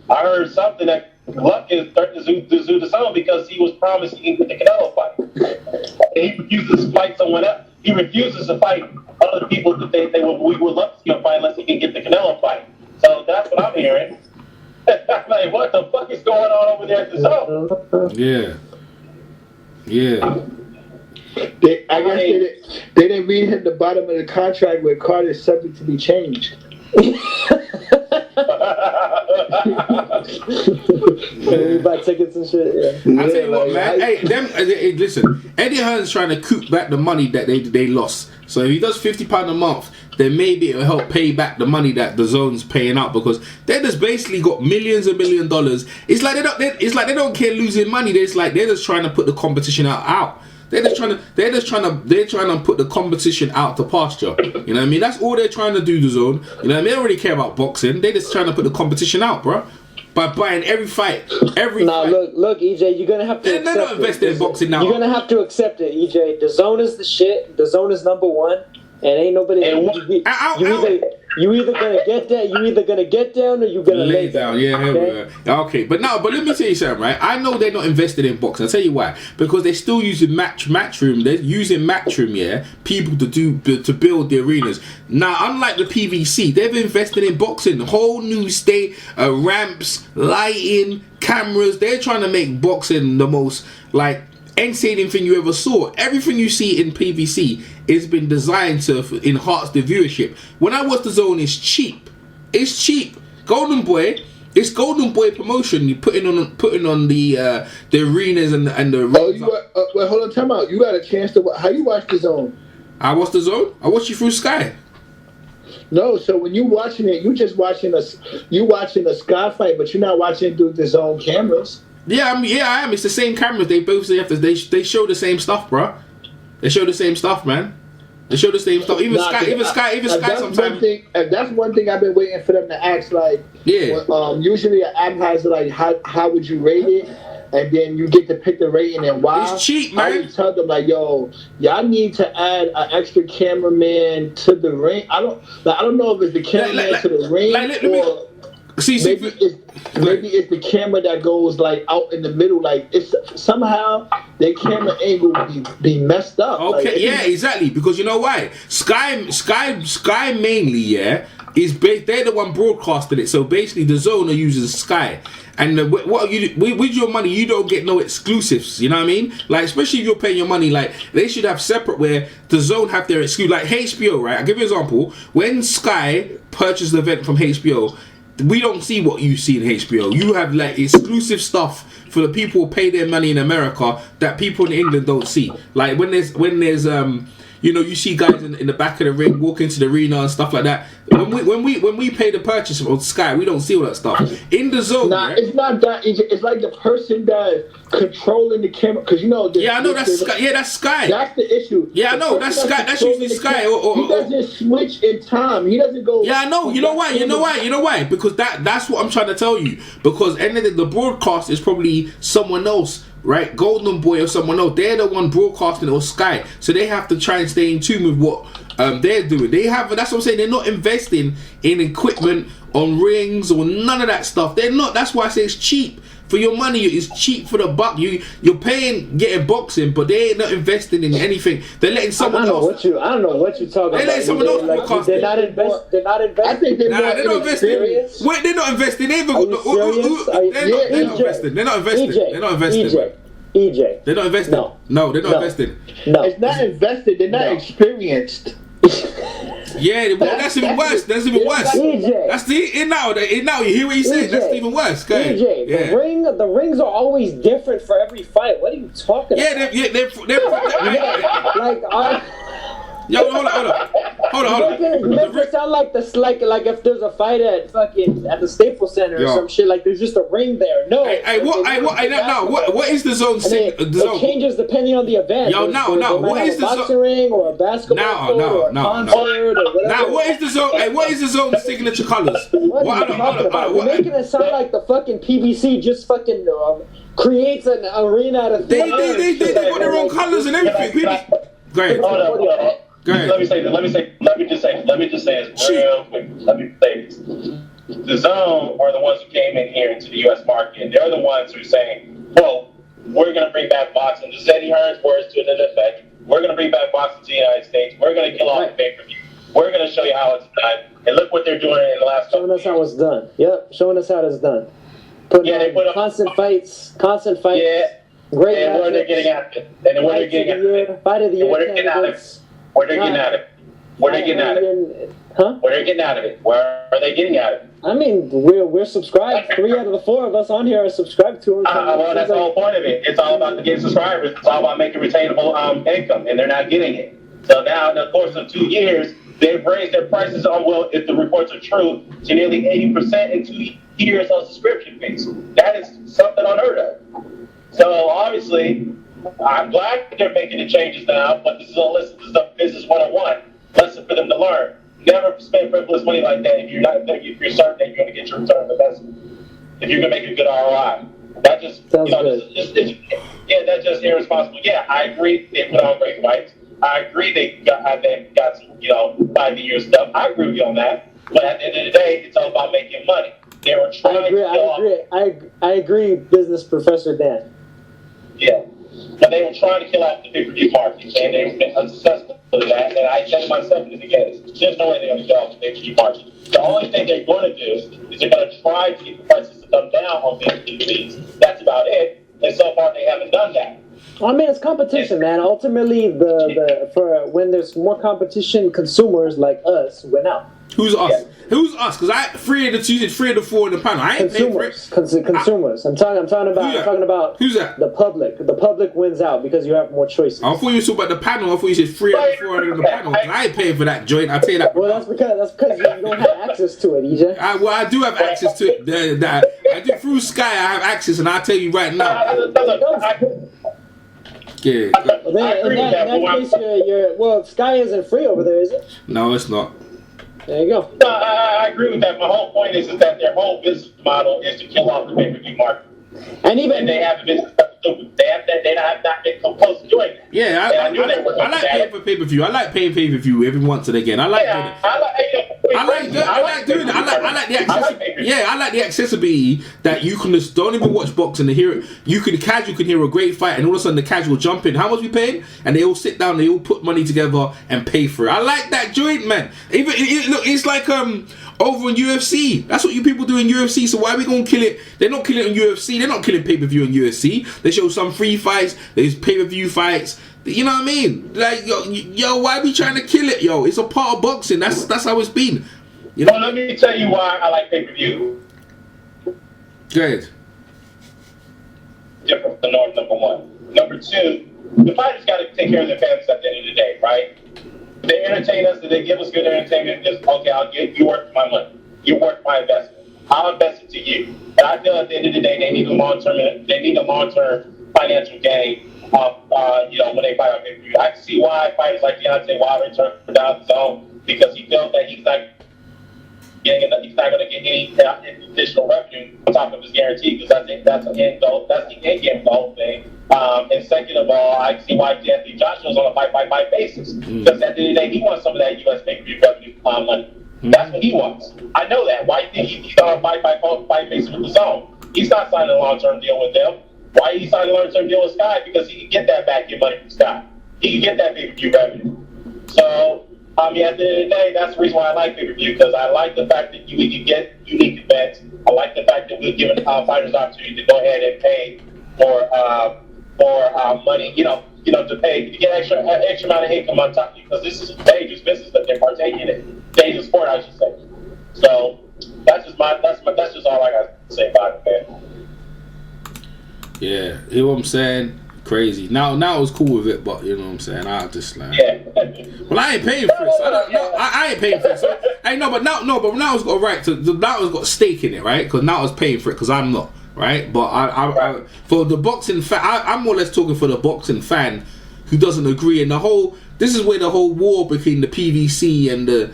I heard something that Golovkin is threatening to sue the son because he was promised he can get the Canelo fight. And he refuses to fight someone else. He refuses to fight other people that we would love to see him fight unless he can get the Canelo fight. So that's what I'm hearing. Like, what the fuck is going on over there at the zone? Yeah. Yeah. I guess they didn't read him the bottom of the contract where card is subject to be changed. We buy tickets and shit. Yeah. I tell you what, man. Hey, listen. Eddie Hearn's trying to coup back the money that they lost. So if he does £50 a month, then maybe it'll help pay back the money that the zone's paying out because they just basically got millions and $1 million. It's like they don't care losing money. They're just trying to put the competition out. They're trying to put the competition out to pasture. You know what I mean? That's all they're trying to do, the zone. You know what I mean? They don't really care about boxing. They're just trying to put the competition out, bro. By buying every fight. Look, EJ, you're gonna have to accept it. They're not investing in boxing now. You're gonna have to accept it, EJ. The zone is the shit. The zone is number one. And ain't nobody. You either gonna get that. You either gonna get down or you gonna lay down. Yeah, okay. But let me tell you something, right? I know they're not invested in boxing. I'll tell you why. Because they're still using Matchroom. They're using Matchroom, yeah, people to build the arenas. Now, unlike the PVC, they've invested in boxing. Whole new state, ramps, lighting, cameras. They're trying to make boxing the most like entertaining thing you ever saw. Everything you see in PVC has been designed to enhance the viewership. When I watch the zone, it's cheap. It's cheap. Golden Boy. It's Golden Boy promotion. You putting on the arenas and the. Wait, hold on, time out. You got a chance to. How you watch the zone? I watch the zone. I watch you through Sky. No, so when you watching it, you watching a Sky fight, but you're not watching through the zone cameras. Yeah, I am. It's the same cameras. They both they show the same stuff, bro. They show the same stuff, man. They show the same stuff. Even Sky. Sometimes. That's one thing I've been waiting for them to ask. Like, usually an advertiser like, how would you rate it? And then you get to pick the rating and why. It's cheap, man. I would tell them like, yo, y'all need to add an extra cameraman to the ring. I don't know if it's the cameraman to the ring or. Maybe it's the camera that goes like out in the middle. Like it's somehow their camera angle be messed up. Okay, like, exactly. Because you know why? Sky mainly, is they're the one broadcasting it. So basically, the zone are using Sky. And what you with your money, you don't get no exclusives. You know what I mean? Like especially if you're paying your money, like they should have separate where the zone have their exclusive. Like HBO, right? I'll give you an example. When Sky purchased the event from HBO. We don't see what you see in HBO. You have like exclusive stuff for the people who pay their money in America that people in England don't see. Like when there's you see guys in the back of the ring walk into the arena and stuff like that. When we pay the purchase on Sky, we don't see all that stuff. In the zone, right? It's not that. It's like the person that's controlling the camera, because that's Sky. Yeah, that's Sky. That's the issue. Yeah, I know that's Sky. That's usually Sky. He doesn't switch in time. He doesn't go. Yeah, I know. You know why? Because that's what I'm trying to tell you. Because the broadcast is probably someone else. Right, Golden Boy or someone else, they're the one broadcasting it or Sky, so they have to try and stay in tune with what they're doing. That's what I'm saying. They're not investing in equipment on rings or none of that stuff. They're not. That's why I say it's cheap for your money. It's cheap for the buck. You're paying getting boxing, but they ain't not investing in anything. They're letting someone else. I don't know what you're talking about. They're letting someone else broadcast. They're not investing. I think they're not investing. Wait, they're not investing. They're not investing. They're not investing. EJ. They're not investing. No, they're not investing. No. It's not invested. They're not experienced. Yeah, that's even worse. That's even worse. EJ. That's now. You hear what he said? That's even worse. Go ahead. EJ, yeah. the rings are always different for every fight. What are you talking about? They're Yo, hold on. You make it sound like like if there's a fight at the Staples Center or some shit, like there's just a ring there. No. What is the zone? It changes depending on the event. What is the boxing ring or a basketball court or a concert or whatever. Now, what is the zone? What is the zone signature colors? What are you talking about? You're making it sound like the fucking PBC just fucking creates an arena out of They got their own colors and everything. Go ahead. Go ahead. Let me just say this real quick. Let me say this. The zone are the ones who came in here into the U.S. market, and they're the ones who are saying, well, we're going to bring back boxing. This is Eddie Hearn's words to the effect. We're going to bring back boxing to the United States. We're going to kill off the pay-per-view. We're going to show you how it's done. And look what they're doing in the last couple Showing us how it's done. Yep, showing us how it's done. They put up constant fights. Yeah. Great and where they're getting at it. And then where they're getting at it. Fight of the year. Where they're getting at it. Where they're getting at it. Where they're getting at it. Huh? Where they're getting at it. Where are they getting at it? I mean, we're subscribed. 3 out of the 4 of us on here are subscribed to them. Well, that's the whole point of it. It's all about getting subscribers. It's all about making retainable income, and they're not getting it. So now, in the course of 2 years, they've raised their prices on, well, if the reports are true, to nearly 80% in 2 years on subscription fees. That is something unheard of. So obviously, I'm glad they're making the changes now, but this is a business 101 lesson for them to learn. Never spend frivolous money like that if you're certain that you're going to get your return on investment. If you're going to make a good ROI, that just that's just irresponsible. Yeah, I agree. They put on great fights. I agree they got some 5 year stuff. I agree with you on that. But at the end of the day, it's all about making money. They were trying. I agree, business professor Dan. Yeah. But they were trying to kill off the pay-per-view market, and they've been unsuccessful with that. And I said myself in the beginning, there's no way they're going to kill off the pay-per-view market. The only thing they're going to do is they're going to try to get the prices to come down on pay-per-views. That's about it. And so far, they haven't done that. I mean, it's competition, man. Ultimately, for when there's more competition, consumers like us win out. Who's us? Yeah. Who's us? Because three of the four in the panel. I ain't paying for it. Consumers. I'm talking about. Who's that? The public. The public wins out because you have more choices. I thought you were talking about the panel. I thought you said 3 of the 4 in the panel. I ain't paying for that joint. I tell you that. Well, that's because you don't have access to it, EJ. I do have access to it. I do through Sky. I have access, and I'll tell you right now. Yeah. In that case, Sky isn't free over there, is it? No, it's not. There you go. No, I agree with that. My whole point is that their whole business model is to kill off the pay-per-view market. And they haven't been stupid. They have not been close to doing that. Yeah, I like paying for pay-per-view. I like paying pay-per-view every once and again. I like doing it. I like doing it. I like the accessibility. Yeah, I like the accessibility that you can just don't even watch boxing and hear it. You can hear a great fight, and all of a sudden the casual jump in. How much we paying? And they all sit down. They all put money together and pay for it. I like that joint, man. Look, it's like over in UFC. That's what you people do in UFC. So why are we gonna kill it? They're not killing it in UFC. They're not killing pay-per-view in UFC. They show some free fights. There's pay-per-view fights. You know what I mean? Like, yo, why are we trying to kill it, yo? It's a part of boxing. That's how it's been. You know? Well, let me tell you why I like pay-per-view. Go ahead. Different from number one. Number two, the fighters got to take care of their families at the end of the day, right? They entertain us, they give us good entertainment. Just okay, I'll give you worth my money. You're worth my investment. I'll invest it to you. And I feel at the end of the day, they need a long-term financial gain. When they fight on pay-per-view, I can see why fighters like Deontay Wilder turned down the zone because he felt that he's not going to get any additional revenue on top of his guarantee because that's the end goal. That's the end game of the whole thing. And second of all, I can see why Anthony Joshua's on a fight-by-fight basis because at the end of the day, he wants some of that U.S. pay-per-view revenue money. That's what he wants. I know that. Why do you think he's on a fight-by-fight basis with the zone? He's not signing a long-term deal with them. Why he signed a long-term deal with Sky? Because he can get that back-end money from Sky. He can get that pay-per-view revenue. So, at the end of the day, that's the reason why I like pay-per-view, because I like the fact that you can get unique events. I like the fact that we're giving fighters opportunity to go ahead and pay for money, to pay to get extra amount of income on top, because this is a dangerous business that they're partaking in. Dangerous sport, I should say. So that's just all I got to say about it, man. Yeah, you know what I'm saying? Crazy. Now it was cool with it, but you know what I'm saying? I just like. Yeah. Well, I ain't paying for it. So I ain't paying for it. So, but now it's got right. So now it's got stake in it, right? Because now it's paying for it because I'm not, right? But I for the boxing fan, I'm more or less talking for the boxing fan who doesn't agree. And this is where the whole war between the PVC and the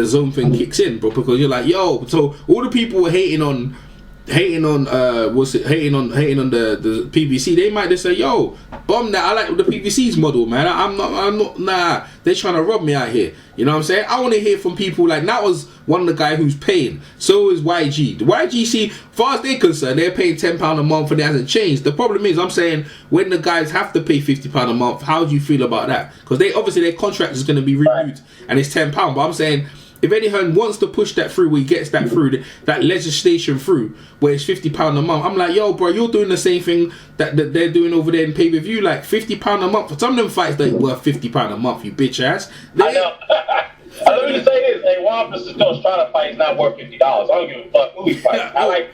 zone thing kicks in, bro. Because you're like, yo, so all the people were hating on the PVC, they might just say, yo, bomb that, I like the PVC's model, man. I'm not nah, they're trying to rob me out here. You know what I'm saying? I want to hear from people like, that was one of the guy who's paying. So is YG. The YG, see, as far as they're concerned, they're paying £10 a month and it hasn't changed. The problem is, I'm saying, when the guys have to pay £50 a month, how do you feel about that? Because obviously their contract is going to be renewed and it's £10. But I'm saying, if Eddie Hearn wants to push that through, where he gets that through, that legislation through, where it's £50 a month, I'm like, yo, bro, you're doing the same thing that they're doing over there in pay-per-view, like £50 a month. For some of them fights, they worth £50 a month, you bitch ass. I know. Let me just say this: Juan Francisco Estrada fight is not worth $50. I don't give a fuck who he fights. I like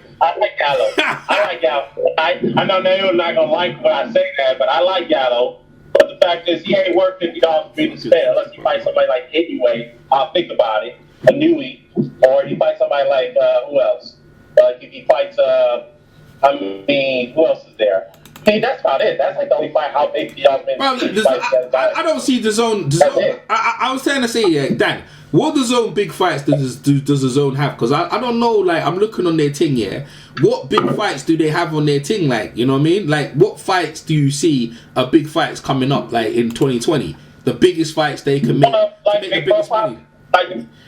Gallo. I like Gallo. I know you're not gonna like when I say that, but I like Gallo. But the fact is, he ain't worth $50 for me to spend unless he fights somebody like Anyway. I'll think about it. A Newey, or he fights somebody like who else? If he fights, who else is there? mean, that's about it. That's like the only fight how big the Ultimate. Well, I don't see the zone. I was trying to say, yeah, Dan. What the zone big fights does the zone have? Because I don't know. Like I'm looking on their thing. Yeah, what big fights do they have on their thing? Like you know what I mean? Like what fights do you see are big fights coming up? Like in 2020, the biggest fights they can make, like the biggest money.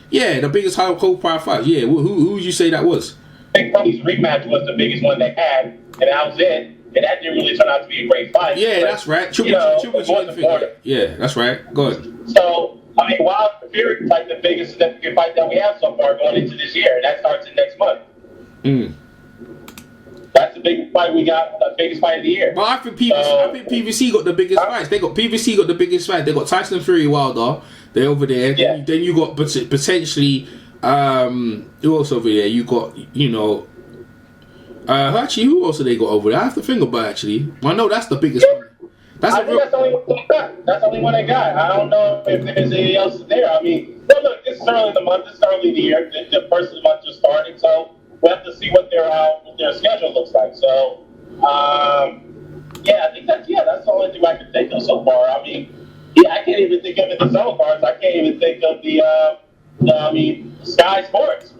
Yeah, the biggest whole profile fights. Yeah, who would you say that was? Big Brody's rematch was the biggest one they had, and that was it. And that didn't really turn out to be a great fight. Yeah, that's right. Triple G. Yeah, that's right. Go ahead. So, I mean, Wild Fury is like the biggest significant fight that we have so far going into this year. That starts in next month. That's the biggest fight we got, the biggest fight of the year. Well, I think PVC got the biggest fights. PVC got the biggest fight. They got Tyson Fury Wilder. They're over there. Yeah. Then you got potentially who else over there? You got actually who else have they got over there? I have to think about actually. I know that's the biggest one. That's the only one they got. That's the only one they got. I don't know if there's anything else there. I mean, well, look, this is early in the month. This is early in the year. The first of the month just started, so we have to see what their schedule looks like. So, yeah, I think that's the only thing I can think of so far. I mean, yeah, I can't even think of it the zone cards. I can't even think of the Sky Sports.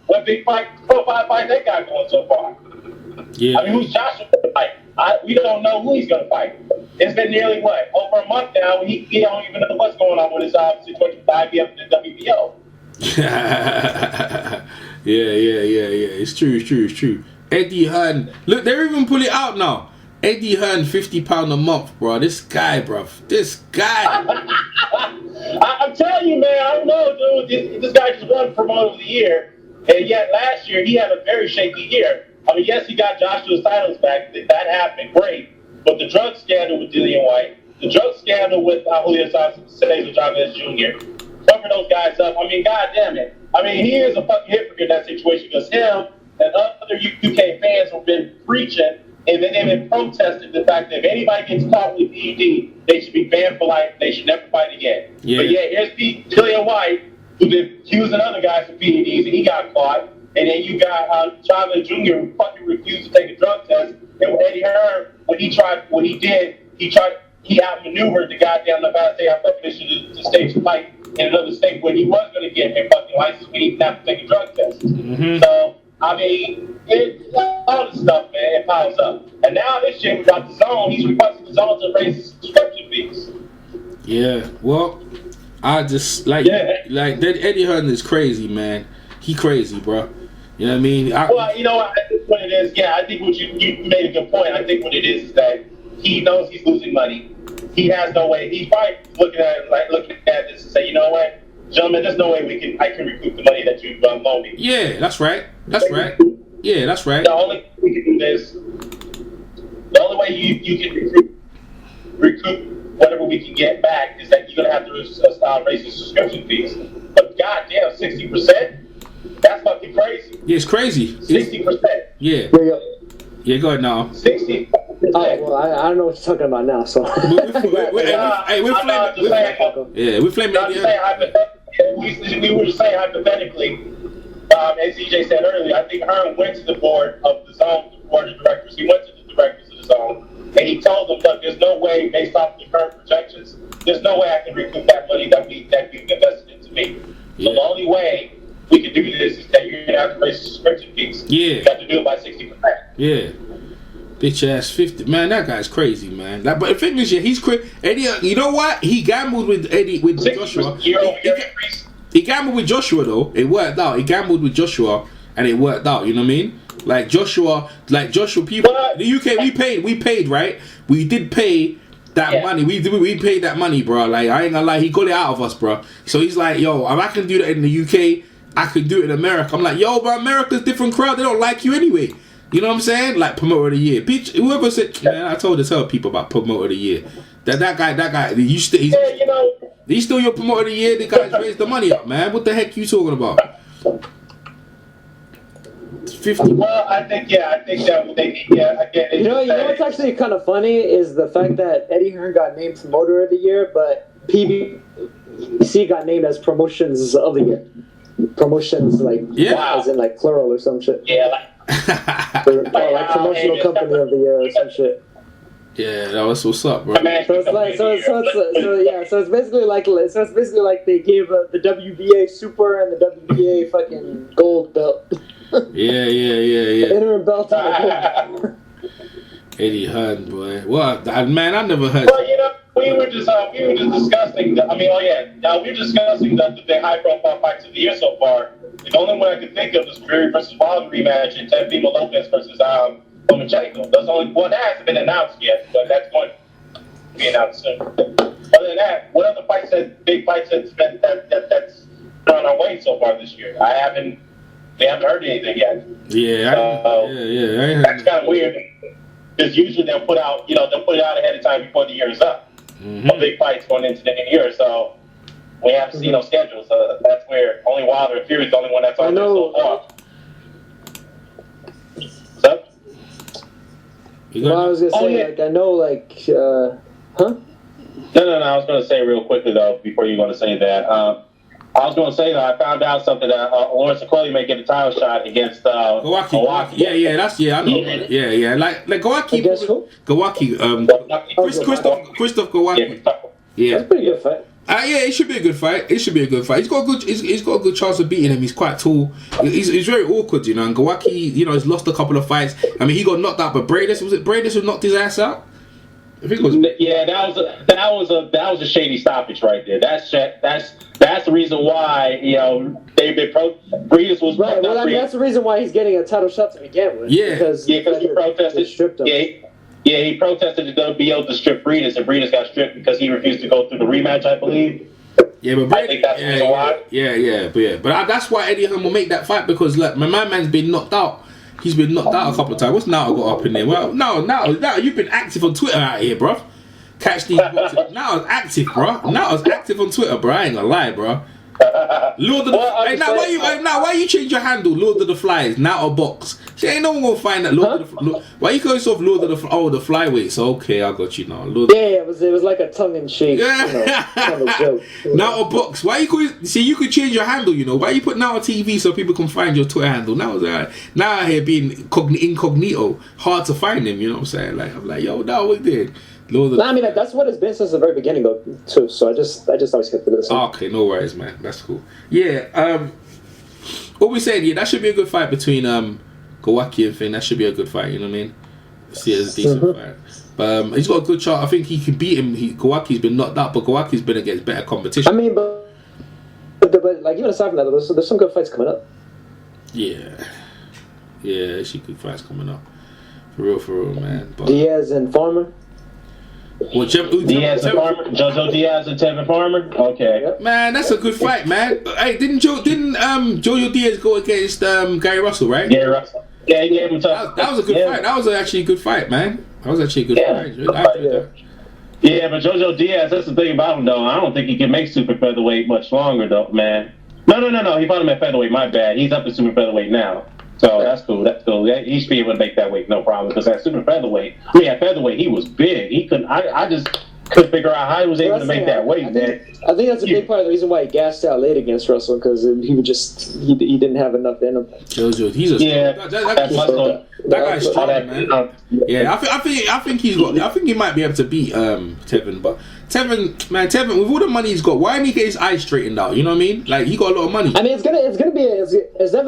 What big profile fight they got going so far? Yeah. I mean, who's Joshua going to fight? We don't know who he's going to fight. It's been nearly, over a month now. He don't even know what's going on with his situation with the IBF and the WBO. Yeah. It's true. Eddie Hearn. Look, they're even pulling it out now. Eddie Hearn, £50 a month, bro. This guy. I'm telling you, man, I don't know, dude. This guy just won Promoter of the Year. And yet last year, he had a very shaky year. I mean, yes, he got Joshua's titles back. That happened. Great. But the drug scandal with Dillian White, the drug scandal with Julio Cesar Chavez Jr., cover those guys up. I mean, God damn it. I mean, he is a fucking hypocrite in that situation because him and other UK fans have been preaching and then they've been protesting the fact that if anybody gets caught with PED, they should be banned for life. They should never fight again. Yeah. But yeah, here's Dillian White, who's been accusing other guys of PEDs, and he got caught. And then you got Chavez Jr. who fucking refused to take a drug test. And Eddie Hearn, he outmaneuvered the goddamn Nevada State Athletic Commission to stage a fight in another state where he was going to get a fucking license, but he didn't have to take a drug test. Mm-hmm. So, I mean, all this stuff, man, it piles up. And now this shit about the zone, he's requesting the zone to raise his subscription fees. Yeah, well, I just, that Eddie Hearn is crazy, man. He crazy, bro. You know what I mean? Well, you know what? I think what it is, I think what you made a good point. I think what it is that he knows he's losing money. He has no way. He's probably looking at this and say, you know what, gentlemen, there's no way I can recoup the money that you loaned me. Yeah, that's right. Yeah, that's right. The only way we can do this, the only way you can recoup whatever we can get back is that you're gonna have to raise the subscription fees. But goddamn, 60%. That's fucking crazy. Yeah, it's crazy. 60%. Yeah. Yeah, go ahead now. 60%. Oh, well, I don't know what you're talking about now, so. We're flaming. We were just saying hypothetically, as CJ said earlier, I think Hearn went to the board of the zone, board of directors. He went to the directors of the zone, and he told them, look, there's no way, based off the current projections, there's no way I can recoup that money that we've invested into me. Yeah. So the only way we can do this is that you're going to have to raise subscription fees. Yeah. You have to do it by 60%. Yeah. Bitch ass 50. Man, that guy's crazy, man. But the thing is, he's crazy. Eddie, you know what? He gambled with Joshua. He gambled with Joshua, though. It worked out. He gambled with Joshua, and it worked out. You know what I mean? Like Joshua, people. The UK, we paid, right? We did pay that money. We paid that money, bro. Like, I ain't gonna lie, he got it out of us, bro. So he's like, yo, if I can do that in the UK, I can do it in America. I'm like, yo, but America's different crowd. They don't like you anyway. You know what I'm saying? Like, promoter of the year. Bitch, whoever said, man, I told to tell people about promoter of the year. That guy, he's still your promoter of the year. The guys raised the money up, man. What the heck you talking about? 50. Well, I think that again. You know what's actually kind of funny is the fact that Eddie Hearn got named promoter of the year, but PBC got named as promotions of the year. Promotions, as in plural or some shit. Yeah, or promotional company of the year or some shit. Yeah, that was what's up, bro. So it's like so it's basically like they gave the WBA super and the WBA fucking gold belt. Yeah. Interim belt on the gold. Eddie Hearn, boy. What? Man, I never heard. Well, you know, we were just discussing. We were discussing the high profile fights of the year so far. The only one I could think of is Fury versus Wilder rematch and Teofimo Lopez versus Lomachenko. That's the only one that hasn't been announced yet, but that's going to be announced soon. Other than that, what other big fights that's gone our way so far this year? We haven't heard anything yet. Yeah, That's kind of weird. Because usually they'll put it out ahead of time before the year is up. A big fight's going into the new year, so we haven't seen no schedules. So that's where only Wilder and Fury's the only one that's on there so far. What's up? Well, I was gonna say, I know, huh? No. I was gonna say real quickly though, before you're gonna say that. I was going to say that I found out something that Lawrence Okoye may get a title shot against Gawaki. Yeah, I know about it. Yeah. Like Gawaki. Against who? Gawaki. Christoph Gawaki. Yeah. That's a pretty good fight. Yeah, it should be a good fight. He's got a good chance of beating him. He's quite tall. He's very awkward, you know. And Gawaki, you know, has lost a couple of fights. I mean, he got knocked out by Bradis. Was it Bradis who knocked his ass out? I think it was. Yeah, that was a shady stoppage right there. That's the reason why, you know, they've been Bradis was right. Well, I mean, that's the reason why he's getting a title shot to begin with. Yeah, because he protested. Stripped him. Yeah, he protested the WBO to strip Bradis, and Bradis got stripped because he refused to go through the rematch, I believe. Yeah, but I think that's the reason why. But that's why Eddie Hearn will make that fight, because look, my man's been knocked out. He's been knocked out a couple of times. What's now got up in there? Well, now you've been active on Twitter out here, bro. Catch these boxes. Now I was active, bro. Now I was active on Twitter, bro. I ain't gonna lie, bro. Lord of the why you change your handle, Lord of the Flies, now a box. See, ain't no one gonna find that Lord of the why you call yourself Lord of the the flyweights? Okay, I got you now. It was like a tongue in cheek, kind of joke. Now a box. Why you call see you could change your handle, you know. Why you put now a TV so people can find your Twitter handle? Now now I hear being incognito, hard to find him, you know what I'm saying? Like I'm like, yo, now what did? I mean, that's what it's been since the very beginning, though, too. So I just always kept it. Okay, no worries, man. That's cool. Yeah. What we saying? Yeah, that should be a good fight between Gawaki and Finn. That should be a good fight. You know what I mean? See it as a decent fight. But he's got a good shot. I think he can beat him. Gawaki's been knocked out, but Gawaki's been against better competition. I mean, but like even aside from that, there's some good fights coming up. Yeah, there's some good fights coming up. For real, man. But Diaz and Farmer. Well, Diaz and Farmer, Jojo Diaz and Tevin Farmer. Okay, man, that's a good fight, man. Hey, didn't Jojo Diaz go against Gary Russell, right? Gary Russell. Yeah, he gave him tough. That was a good fight. That was actually a good fight, man. That was actually a good fight. Yeah, but Jojo Diaz, that's the thing about him, though. I don't think he can make super featherweight much longer, though, man. No. He fought him at featherweight. My bad. He's up to super featherweight now. So that's cool. He should be able to make that weight, no problem. Because at super featherweight, at featherweight, he was big. He couldn't. I just couldn't figure out how he was able to make that weight, man. I think that's a big part of the reason why he gassed out late against Russell, because he didn't have enough in him. Jojo, he's a that guy's strong, man. Yeah, I think he's got. I think he might be able to beat Tevin, but Tevin, with all the money he's got, why didn't he get his eyes straightened out? You know what I mean? Like, he got a lot of money. I mean, it's definitely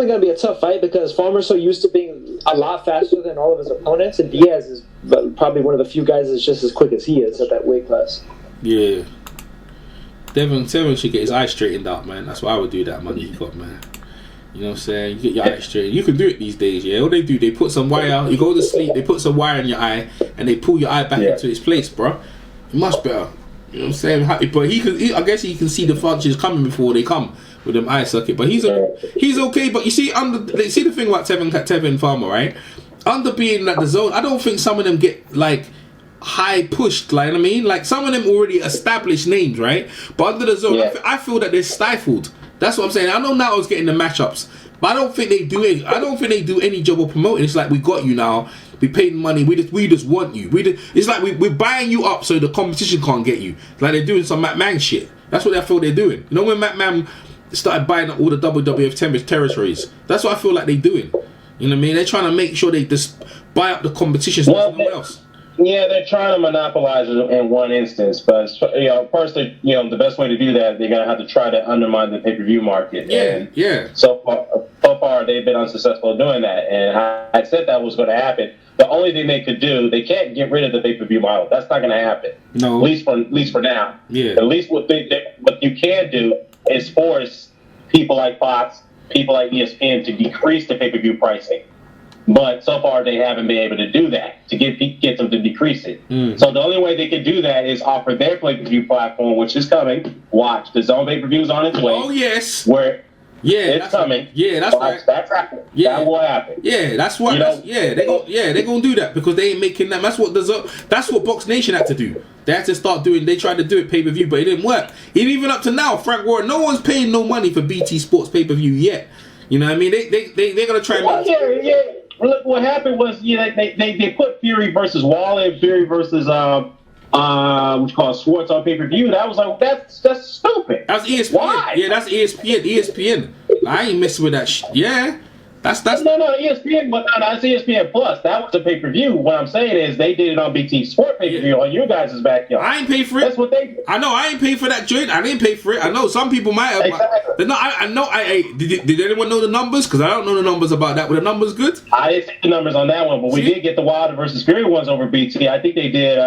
gonna be a tough fight, because Farmer's so used to being a lot faster than all of his opponents, and Diaz is probably one of the few guys that's just as quick as he is at that weight class. Yeah. Tevin should get his eyes straightened out, man. That's why I would do that money he got, man. You know what I'm saying? You get your eyes straightened. You can do it these days, yeah. All they do, they put some wire, you go to sleep, they put some wire in your eye, and they pull your eye back into its place, bro. Much better. You know what I'm saying? But I guess he can see the functions coming before they come with them eye socket. But he's okay. But you see, see the thing about Tevin Farmer, right? Under being like the zone, I don't think some of them get like high pushed, like, I mean, like some of them already established names, right? But under the zone, I feel that they're stifled. That's what I'm saying. I know Nato's getting the matchups, but I don't think they do it. I don't think they do any job of promoting. It's like, we got you now. We paid money. We just want you. It's like we're buying you up so the competition can't get you. Like they're doing some Matt Man shit. That's what I feel they're doing. You know, when Matt Man started buying up all the WWF territories, that's what I feel like they're doing. You know what I mean? They're trying to make sure they just buy up the competition so there's no one else. Yeah, they're trying to monopolize it in one instance, but personally, the best way to do that, they're gonna have to try to undermine the pay-per-view market. Yeah. So far, they've been unsuccessful in doing that, and I said that was going to happen. The only thing they could do, they can't get rid of the pay-per-view model. That's not going to happen. No. At least for now. Yeah. At least what you can do is force people like Fox, people like ESPN to decrease the pay-per-view pricing. But so far, they haven't been able to do that, to get them to decrease it. So the only way they can do that is offer their pay-per-view platform, which is coming. Watch, the Zone pay-per-view is on its way. Oh, yes. It's coming. Yeah, that's right. That's happening. Yeah. That will happen. Yeah, that's what. They're gonna do that because they ain't making that. That's what Box Nation had to do. They had to start doing. They tried to do it pay-per-view, but it didn't work. And even up to now, Frank Warren, no one's paying no money for BT Sports pay-per-view yet. You know what I mean? They're gonna try and make. Yeah. Look, what happened was, they put Fury versus Waller, Fury versus what you call Schwartz on pay-per-view. That was like, that's stupid. That's ESPN. Why? Yeah, that's ESPN. I ain't messing with that shit. Yeah. That's no ESPN, but no, that's ESPN Plus. That was a pay-per-view. What I'm saying is they did it on BT Sport pay-per-view on your guys' backyard. I ain't paid for it. That's what they did. I know I ain't paid for that joint. I didn't pay for it. I know some people might have. Exactly. No, I know. Did anyone know the numbers? Because I don't know the numbers about that. Were the numbers good? I didn't see the numbers on that one, but we did get the Wilder versus Fury ones over BT. I think they did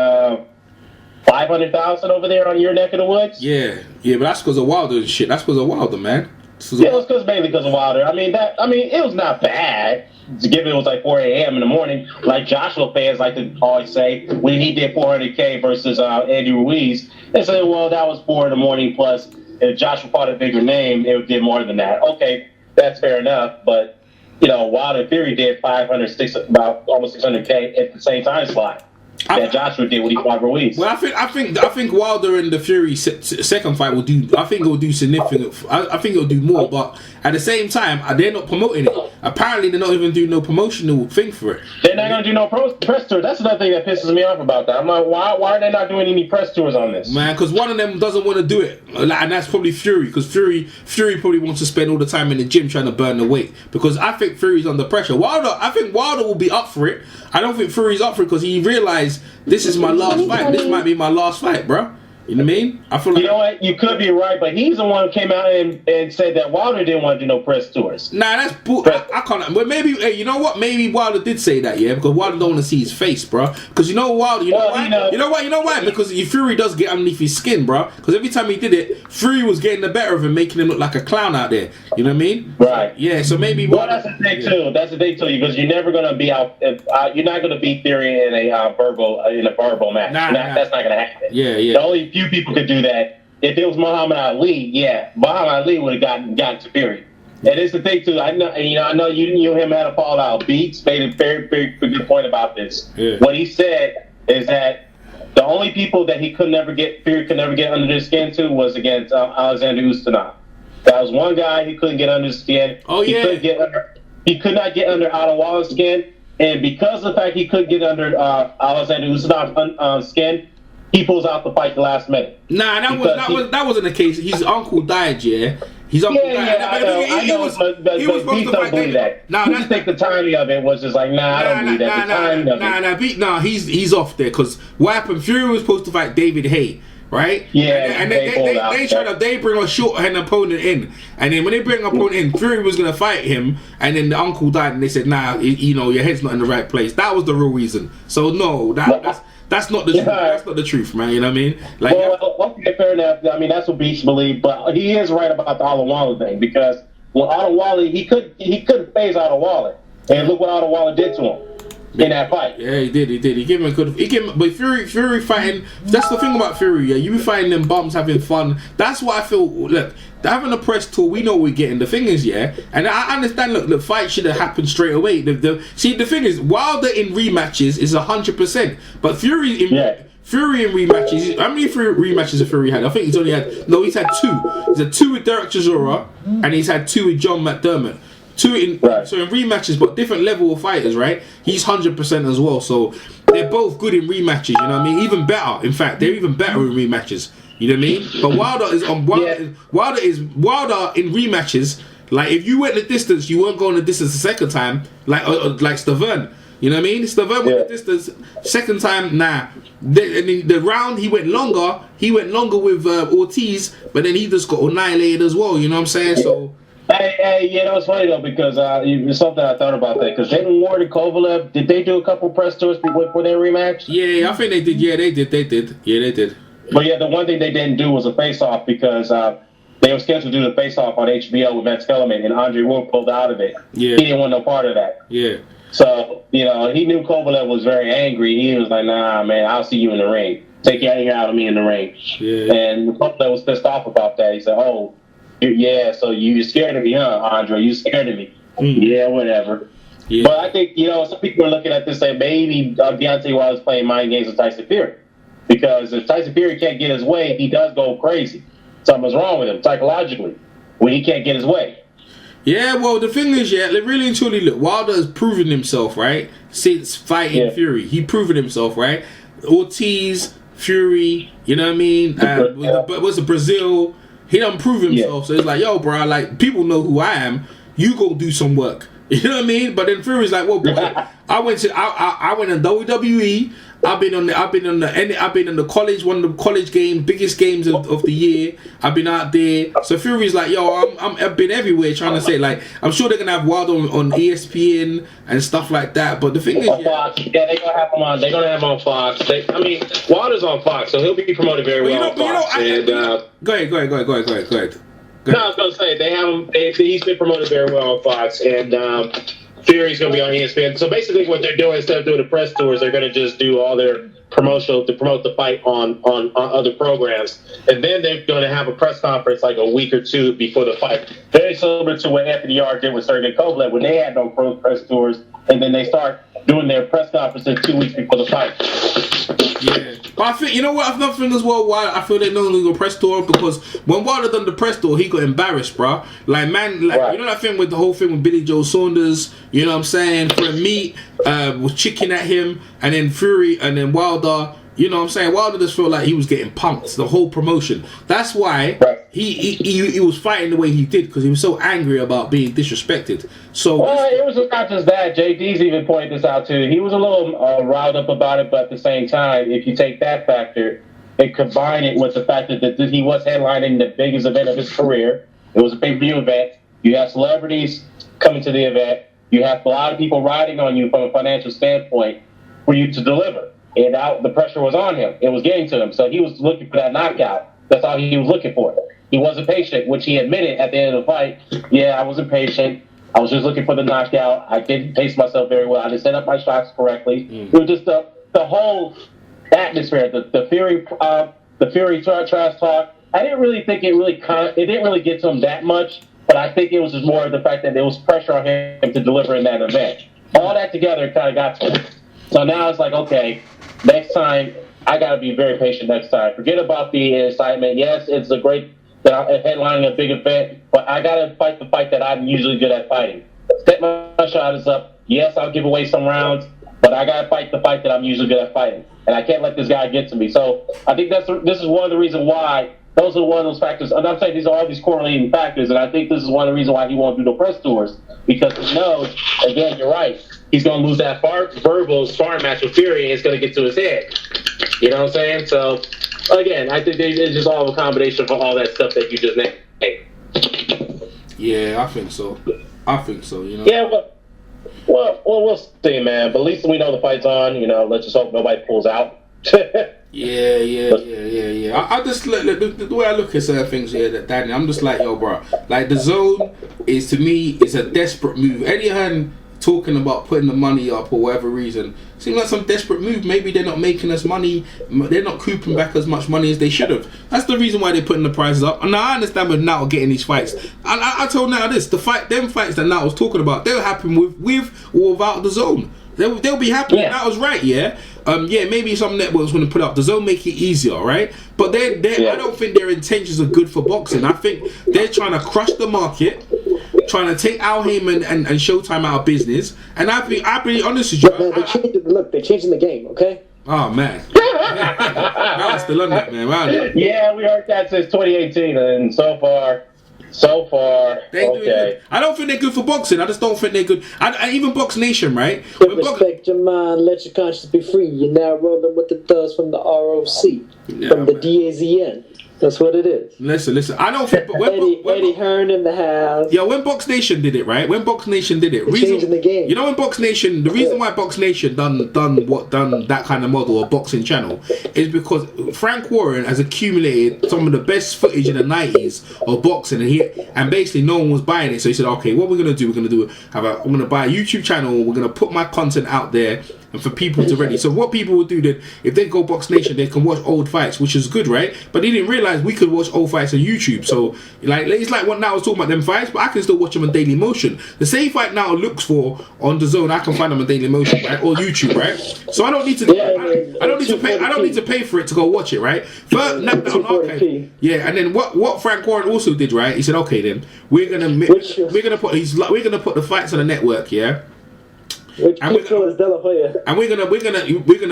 500,000 over there on your neck of the woods. Yeah, but that's because of Wilder and shit. That's because of Wilder, man. Yeah, it was mainly because of Wilder. I mean, it was not bad. Given it was like 4 a.m. in the morning, like Joshua fans like to always say, when he did 400K versus Andy Ruiz, they say, well, that was 4 in the morning, plus if Joshua fought a bigger name, it did more than that. Okay, that's fair enough, but, Wilder Fury did 500, about almost 600K at the same time slot that Joshua did when he fought Ruiz. Well, I think Wilder and the Fury second fight will do. I think it'll do significant. I think it'll do more, but at the same time, they're not promoting it. Apparently, they're not even doing no promotional thing for it. They're not going to do no press tour. That's another thing that pisses me off about that. I'm like, why are they not doing any press tours on this? Man, because one of them doesn't want to do it, and that's probably Fury. Because Fury probably wants to spend all the time in the gym trying to burn the weight. Because I think Fury's under pressure. I think Wilder will be up for it. I don't think Fury's up for it because he realized this is my last fight. This might be my last fight, bro. You know what I mean? I feel like, you know what? You could be right, but he's the one who came out and said that Wilder didn't want to do no press tours. Nah, that's bull. I can't. But maybe, hey, you know what? Maybe Wilder did say that, yeah, because Wilder don't want to see his face, bro. Because you know Wilder, you know why? Because Fury does get underneath his skin, bro. Because every time he did it, Fury was getting the better of him, making him look like a clown out there. You know what I mean? Right. Yeah. So maybe. Well, that's the thing too. That's the thing too, because you're never gonna be out. You're not gonna beat Fury in a verbal match. That's not gonna happen. Yeah. The only few people could do that. If it was Muhammad Ali, Muhammad Ali would have gotten to Fury. And it's the thing too. I know you and him had a fallout. Beats made a very, very good point about this. Yeah. What he said is that the only people that Fury could never get under their skin to was against Alexander Usyk. That was one guy he couldn't get under his skin. Oh yeah. He could not get under Otto Waller's skin, and because of the fact he couldn't get under Alexander Usyk's skin, he pulls out the fight the last minute. Nah, that wasn't the case. His uncle died, yeah. His uncle died. I know, but Beats don't believe that. I think the timing of it was just like, I don't believe that. The timing of it. He's off there, because what happened, Fury was supposed to fight David Haye, right? Yeah, and they bring a short-hand opponent in, and then when they bring an opponent in, Fury was gonna fight him, and then the uncle died, and they said, your head's not in the right place. That was the real reason. So no, that's not the truth. That's not the truth, man. You know what I mean? Like, okay, fair enough. I mean, that's what Beach believe, but he is right about the Otto Waller thing, because when Otto Waller, he couldn't phase Otto Waller, and look what Otto Waller did to him in that fight. Yeah, he did. He gave him a good. But Fury fighting. That's the thing about Fury. Yeah, you be fighting them bums, having fun. That's what I feel. Look, having a press tour, we know we're getting. The thing is, yeah, and I understand. Look, the fight should have happened straight away. See, the thing is, Wilder in rematches is 100%, but Fury in rematches. How many rematches have Fury had? I think he's had 2. He's had 2 with Derek Chisora, and he's had 2 with John McDermott. 2 in rematches, but different level of fighters, right? He's 100% as well, so they're both good in rematches. You know what I mean? Even better. In fact, they're even better in rematches. You know what I mean? But Wilder in rematches. Like, if you went the distance, you weren't going the distance the second time. Like Stavern. You know what I mean? Laverne went the distance. Second time, nah. The round he went longer. He went longer with Ortiz, but then he just got annihilated as well. You know what I'm saying? So. Hey, it's funny though because it's something I thought about that because didn't Ward and Kovalev, did they do a couple press tours before their rematch? Yeah, I think they did. Yeah, they did. Yeah, they did. But yeah, the one thing they didn't do was a face-off because they were scheduled to do the face-off on HBO with Matt Skellerman, and Andre Ward pulled out of it. Yeah. He didn't want no part of that. Yeah. So, he knew Kovalev was very angry. He was like, nah, man, I'll see you in the ring. Take your anger out of me in the ring. Yeah. And Kovalev was pissed off about that. He said, oh, yeah, so you're scared of me, huh, Andre? You scared of me. Yeah, whatever. Yeah. But I think, some people are looking at this and say maybe Deontay Wilder's playing mind games with Tyson Fury. Because if Tyson Fury can't get his way, he does go crazy. Something's wrong with him psychologically when he can't get his way. Yeah, well, the thing is, really and truly, look, Wilder has proven himself, right? Since fighting Fury. He proven himself, right? Ortiz, Fury, you know what I mean? What's the Brazil? He done prove himself. So it's like, yo, bro, like, people know who I am. You go do some work. You know what I mean? But then Fury's like, well, bro, I went to WWE. I've been in the college, one of the college games, biggest games of the year. I've been out there. So Fury's like, yo, I've been everywhere trying to say, like, I'm sure they're gonna have Wilder on ESPN and stuff like that. But the thing is, Fox. Yeah, they're gonna have him on. They're gonna have him on Fox. Wilder's on Fox, so he'll be promoted very well on Fox. Go ahead. No, I was gonna say they have him. He's been promoted very well on Fox, and Fury's going to be on ESPN. So basically what they're doing, instead of doing the press tours, they're going to just do all their promotional to promote the fight on other programs. And then they're going to have a press conference like a week or two before the fight. Very similar to what Anthony Yarde did with Sergey Kovalev when they had no press tours. And then they start doing their press conferences 2 weeks before the fight. Yeah. But I think, you know what, another thing as well, why I feel they no longer press tour, because when Wilder done the press tour, he got embarrassed, bro. Like, man, right. You know that thing with the whole thing with Billy Joe Saunders, you know what I'm saying? For meat, was chicken at him, and then Fury, and then Wilder, you know what I'm saying? Wilder just felt like he was getting punked, the whole promotion. That's why he was fighting the way he did, because he was so angry about being disrespected. So it was not just that. JD's even pointed this out too. He was a little riled up about it, but at the same time, if you take that factor and combine it with the fact that he was headlining the biggest event of his career, it was a pay-per-view event. You have celebrities coming to the event. You have a lot of people riding on you from a financial standpoint for you to deliver. And the pressure was on him. It was getting to him. So he was looking for that knockout. That's all he was looking for. He wasn't patient, which he admitted at the end of the fight. Yeah, I wasn't patient. I was just looking for the knockout. I didn't pace myself very well. I didn't set up my shots correctly. It was just the whole atmosphere, the Fury trash talk. I didn't really think it didn't really get to him that much, but I think it was just more of the fact that there was pressure on him to deliver in that event. All that together kind of got to him. So now it's like, okay, next time I got to be very patient next time. Forget about the excitement. Yes, it's a great headlining a big event, but I got to fight the fight that I'm usually good at fighting. Set my shots up. Yes, I'll give away some rounds, but I got to fight the fight that I'm usually good at fighting. And I can't let this guy get to me. So I think this is one of the reasons why. Those are one of those factors. And I'm saying these are all these correlating factors, and I think this is one of the reasons why he won't do the press tours, because he knows, again, you're right, he's going to lose that verbal sparring match with Fury, and it's going to get to his head. You know what I'm saying? So, again, I think it's just all a combination for all that stuff that you just named. Yeah, I think so. You know. Yeah, well, we'll see, man. But at least we know the fight's on. You know, let's just hope nobody pulls out. Yeah. I just look the way I look at certain things here, Danny. I'm just like, yo, bro. Like, the zone is, to me, is a desperate move. Eddie Hearn talking about putting the money up or whatever reason seems like some desperate move. Maybe they're not making us money. They're not cooping back as much money as they should have. That's the reason why they're putting the prices up. And now I understand with Nato getting these fights. I told Nato this: them fights that Nato was talking about, they'll happen with or without the zone. They'll be happy. Yeah. That was right, yeah. Maybe some networks want to put up the zone, make it easier, right? But I don't think their intentions are good for boxing. I think they're trying to crush the market, trying to take Al Heyman and Showtime out of business. And I'll be honest with you. They're changing the game, okay? Oh, man. I'm still on that, man. Yeah, we heard that since 2018, and so far, So far, They doing okay. good. I don't think they're good for boxing. I just don't think they're good. I even Box Nation, right? Respect your mind, let your conscience be free. You're now rolling with the thugs from the ROC, from the DAZN. That's what it is. Listen. I don't think. Eddie Hearn in the house. Yeah, when Box Nation did it, right? When Box Nation did it, changing the game. You know, when Box Nation, the reason why Box Nation done that kind of model or boxing channel is because Frank Warren has accumulated some of the best footage in the 90s of boxing, and basically no one was buying it. So he said, okay, what we're gonna do? I'm gonna buy a YouTube channel. We're gonna put my content out there. And for people to ready. So what people would do then, if they go Box Nation, they can watch old fights, which is good, right? But they didn't realize we could watch old fights on YouTube. So like it's like what now I was talking about them fights, but I can still watch them on Daily Motion. The same fight now looks for on Dazn, I can find them on Daily Motion, right? Or YouTube, right? So I don't need to I don't need to pay for it to go watch it, right? But okay. Yeah, and then what Frank Warren also did, right? He said, okay then, we're gonna put the fights on the network, yeah? And we're gonna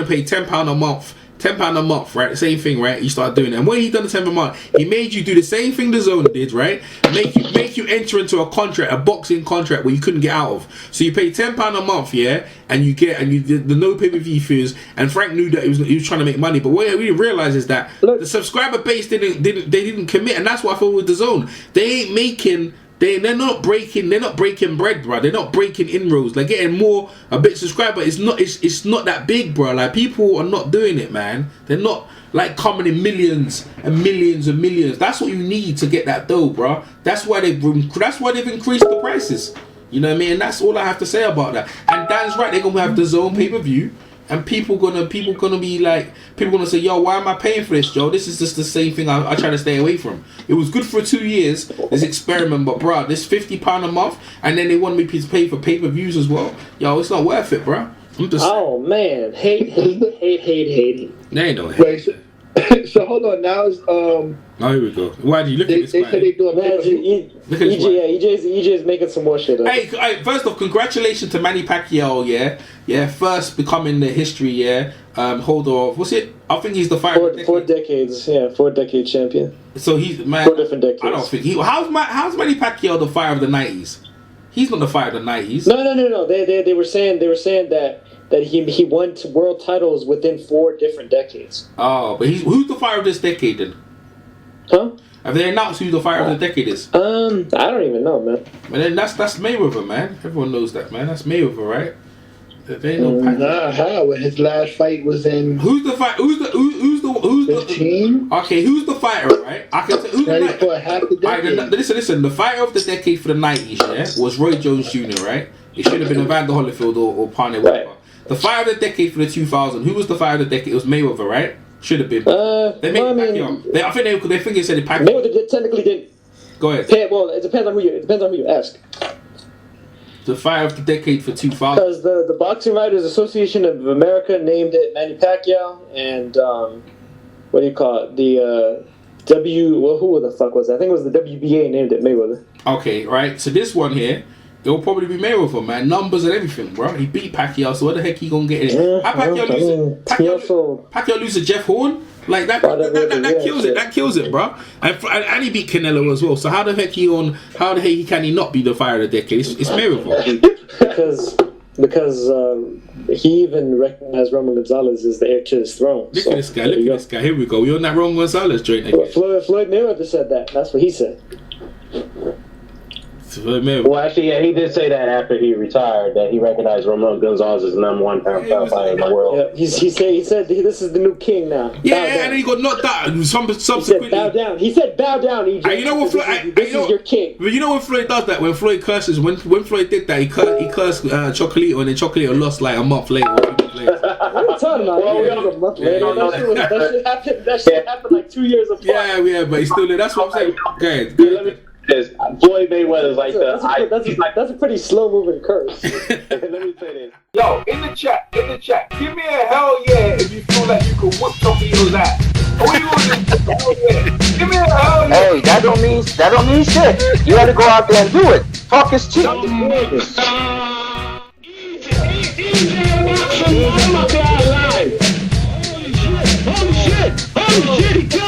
pay £10 a month. £10 a month, right? The same thing, right? You start doing it. And when he done the £10 a month, he made you do the same thing the Zone did, right? Make you enter into a contract, a boxing contract where you couldn't get out of. So you pay £10 a month, yeah, and you did the no pay-per-view fees. And Frank knew that he was trying to make money, but what we didn't realize is that the subscriber base didn't commit, and that's what I thought with the Zone. They ain't making. They're not breaking bread, bro. They're not breaking inroads. They're getting more a bit subscriber. It's not that big, bro. Like people are not doing it, man. They're not like coming in millions and millions and millions. That's what you need to get that dough, bro. That's why they've increased the prices. You know what I mean? And that's all I have to say about that. And Dan's right. They're gonna have the Zone pay-per-view. And people gonna say, yo, why am I paying for this, Joe? This is just the same thing I try to stay away from. It was good for 2 years, this experiment, but bro, this £50 a month, and then they want me to pay for pay-per-views as well. Yo, it's not worth it, bro. I'm just. Oh man, hate. There ain't no hate. So hold on, now it's Oh, here we go. Why do you look at this? They said they do a EJ is making some more shit up. Hey, first off, congratulations to Manny Pacquiao, yeah, first becoming the history, holder of, what's it? I think he's the fighter. 4 decades, 4-decade champion. So he's 4 different decades. I don't think how's Manny Pacquiao the fighter of the 90s? He's not the fighter of the 90s. No. They were saying that he won world titles within 4 different decades. Oh, but who's the fighter of this decade then? Huh? Have they announced who the fighter of the decade is? I don't even know, man. But then that's Mayweather, man. Everyone knows that, man. That's Mayweather, right? There ain't no Nah, how? His last fight was in. Who's the fight? Who's the 15? Okay, who's the fighter, right? I can tell who's the fighter. For half the decade. Right, listen. The fighter of the decade for the 90s, was Roy Jones Jr., right? It should have been Evander Holyfield or Parney Walker. Right. The fighter of the decade for the 2000s, who was the fighter of the decade? It was Mayweather, right? Should have been. They made Pacquiao. I think they think they said it Pacquiao. Mayweather technically didn't. Go ahead. Well, it depends on who you ask. The fighter of the decade for 2000. Because the Boxing Writers Association of America named it Manny Pacquiao, and what do you call it? The who the fuck was that? I think it was the WBA named it Mayweather. Okay, right. So this one here, it'll probably be Mayweather, man. Numbers and everything, bro. He beat Pacquiao, so what the heck he gonna get in it? How Pacquiao lose to Jeff Horn? Like that kills it. That kills it, bro. And he beat Canelo as well. So how the heck can he not be the fighter of the decade? It's Mayweather. because he even recognized Roman Gonzalez as the heir to his throne. Look at this guy. Here we go. We're on that Roman Gonzalez joint again. Floyd Mayweather said that. That's what he said. Well, actually, yeah, he did say that after he retired, that he recognized Ramon Gonzalez as the #1 pound fighter in the world. Yeah, he said this is the new king now. Yeah, and then he got knocked out. Subsequently, he said bow down. He said bow down, EJ. And you know what? This is your king. But you know when Floyd does that? When Floyd curses, when Floyd did that, he cursed Chocolito, and then Chocolito lost like a month later. What are you talking about? A month later. That shit happened like 2 years apart. Yeah, but he's still there. That's what I'm saying. Go ahead. Floyd Mayweather's like that's a pretty slow moving curse. Let me say this. Yo, in the chat, give me a hell yeah if you feel like you can whoop Chocolito's ass. What you gonna do? Hell yeah. Give me a hell yeah. Hey, that don't mean shit. You gotta go out there and do it. Talk is cheap. Holy shit!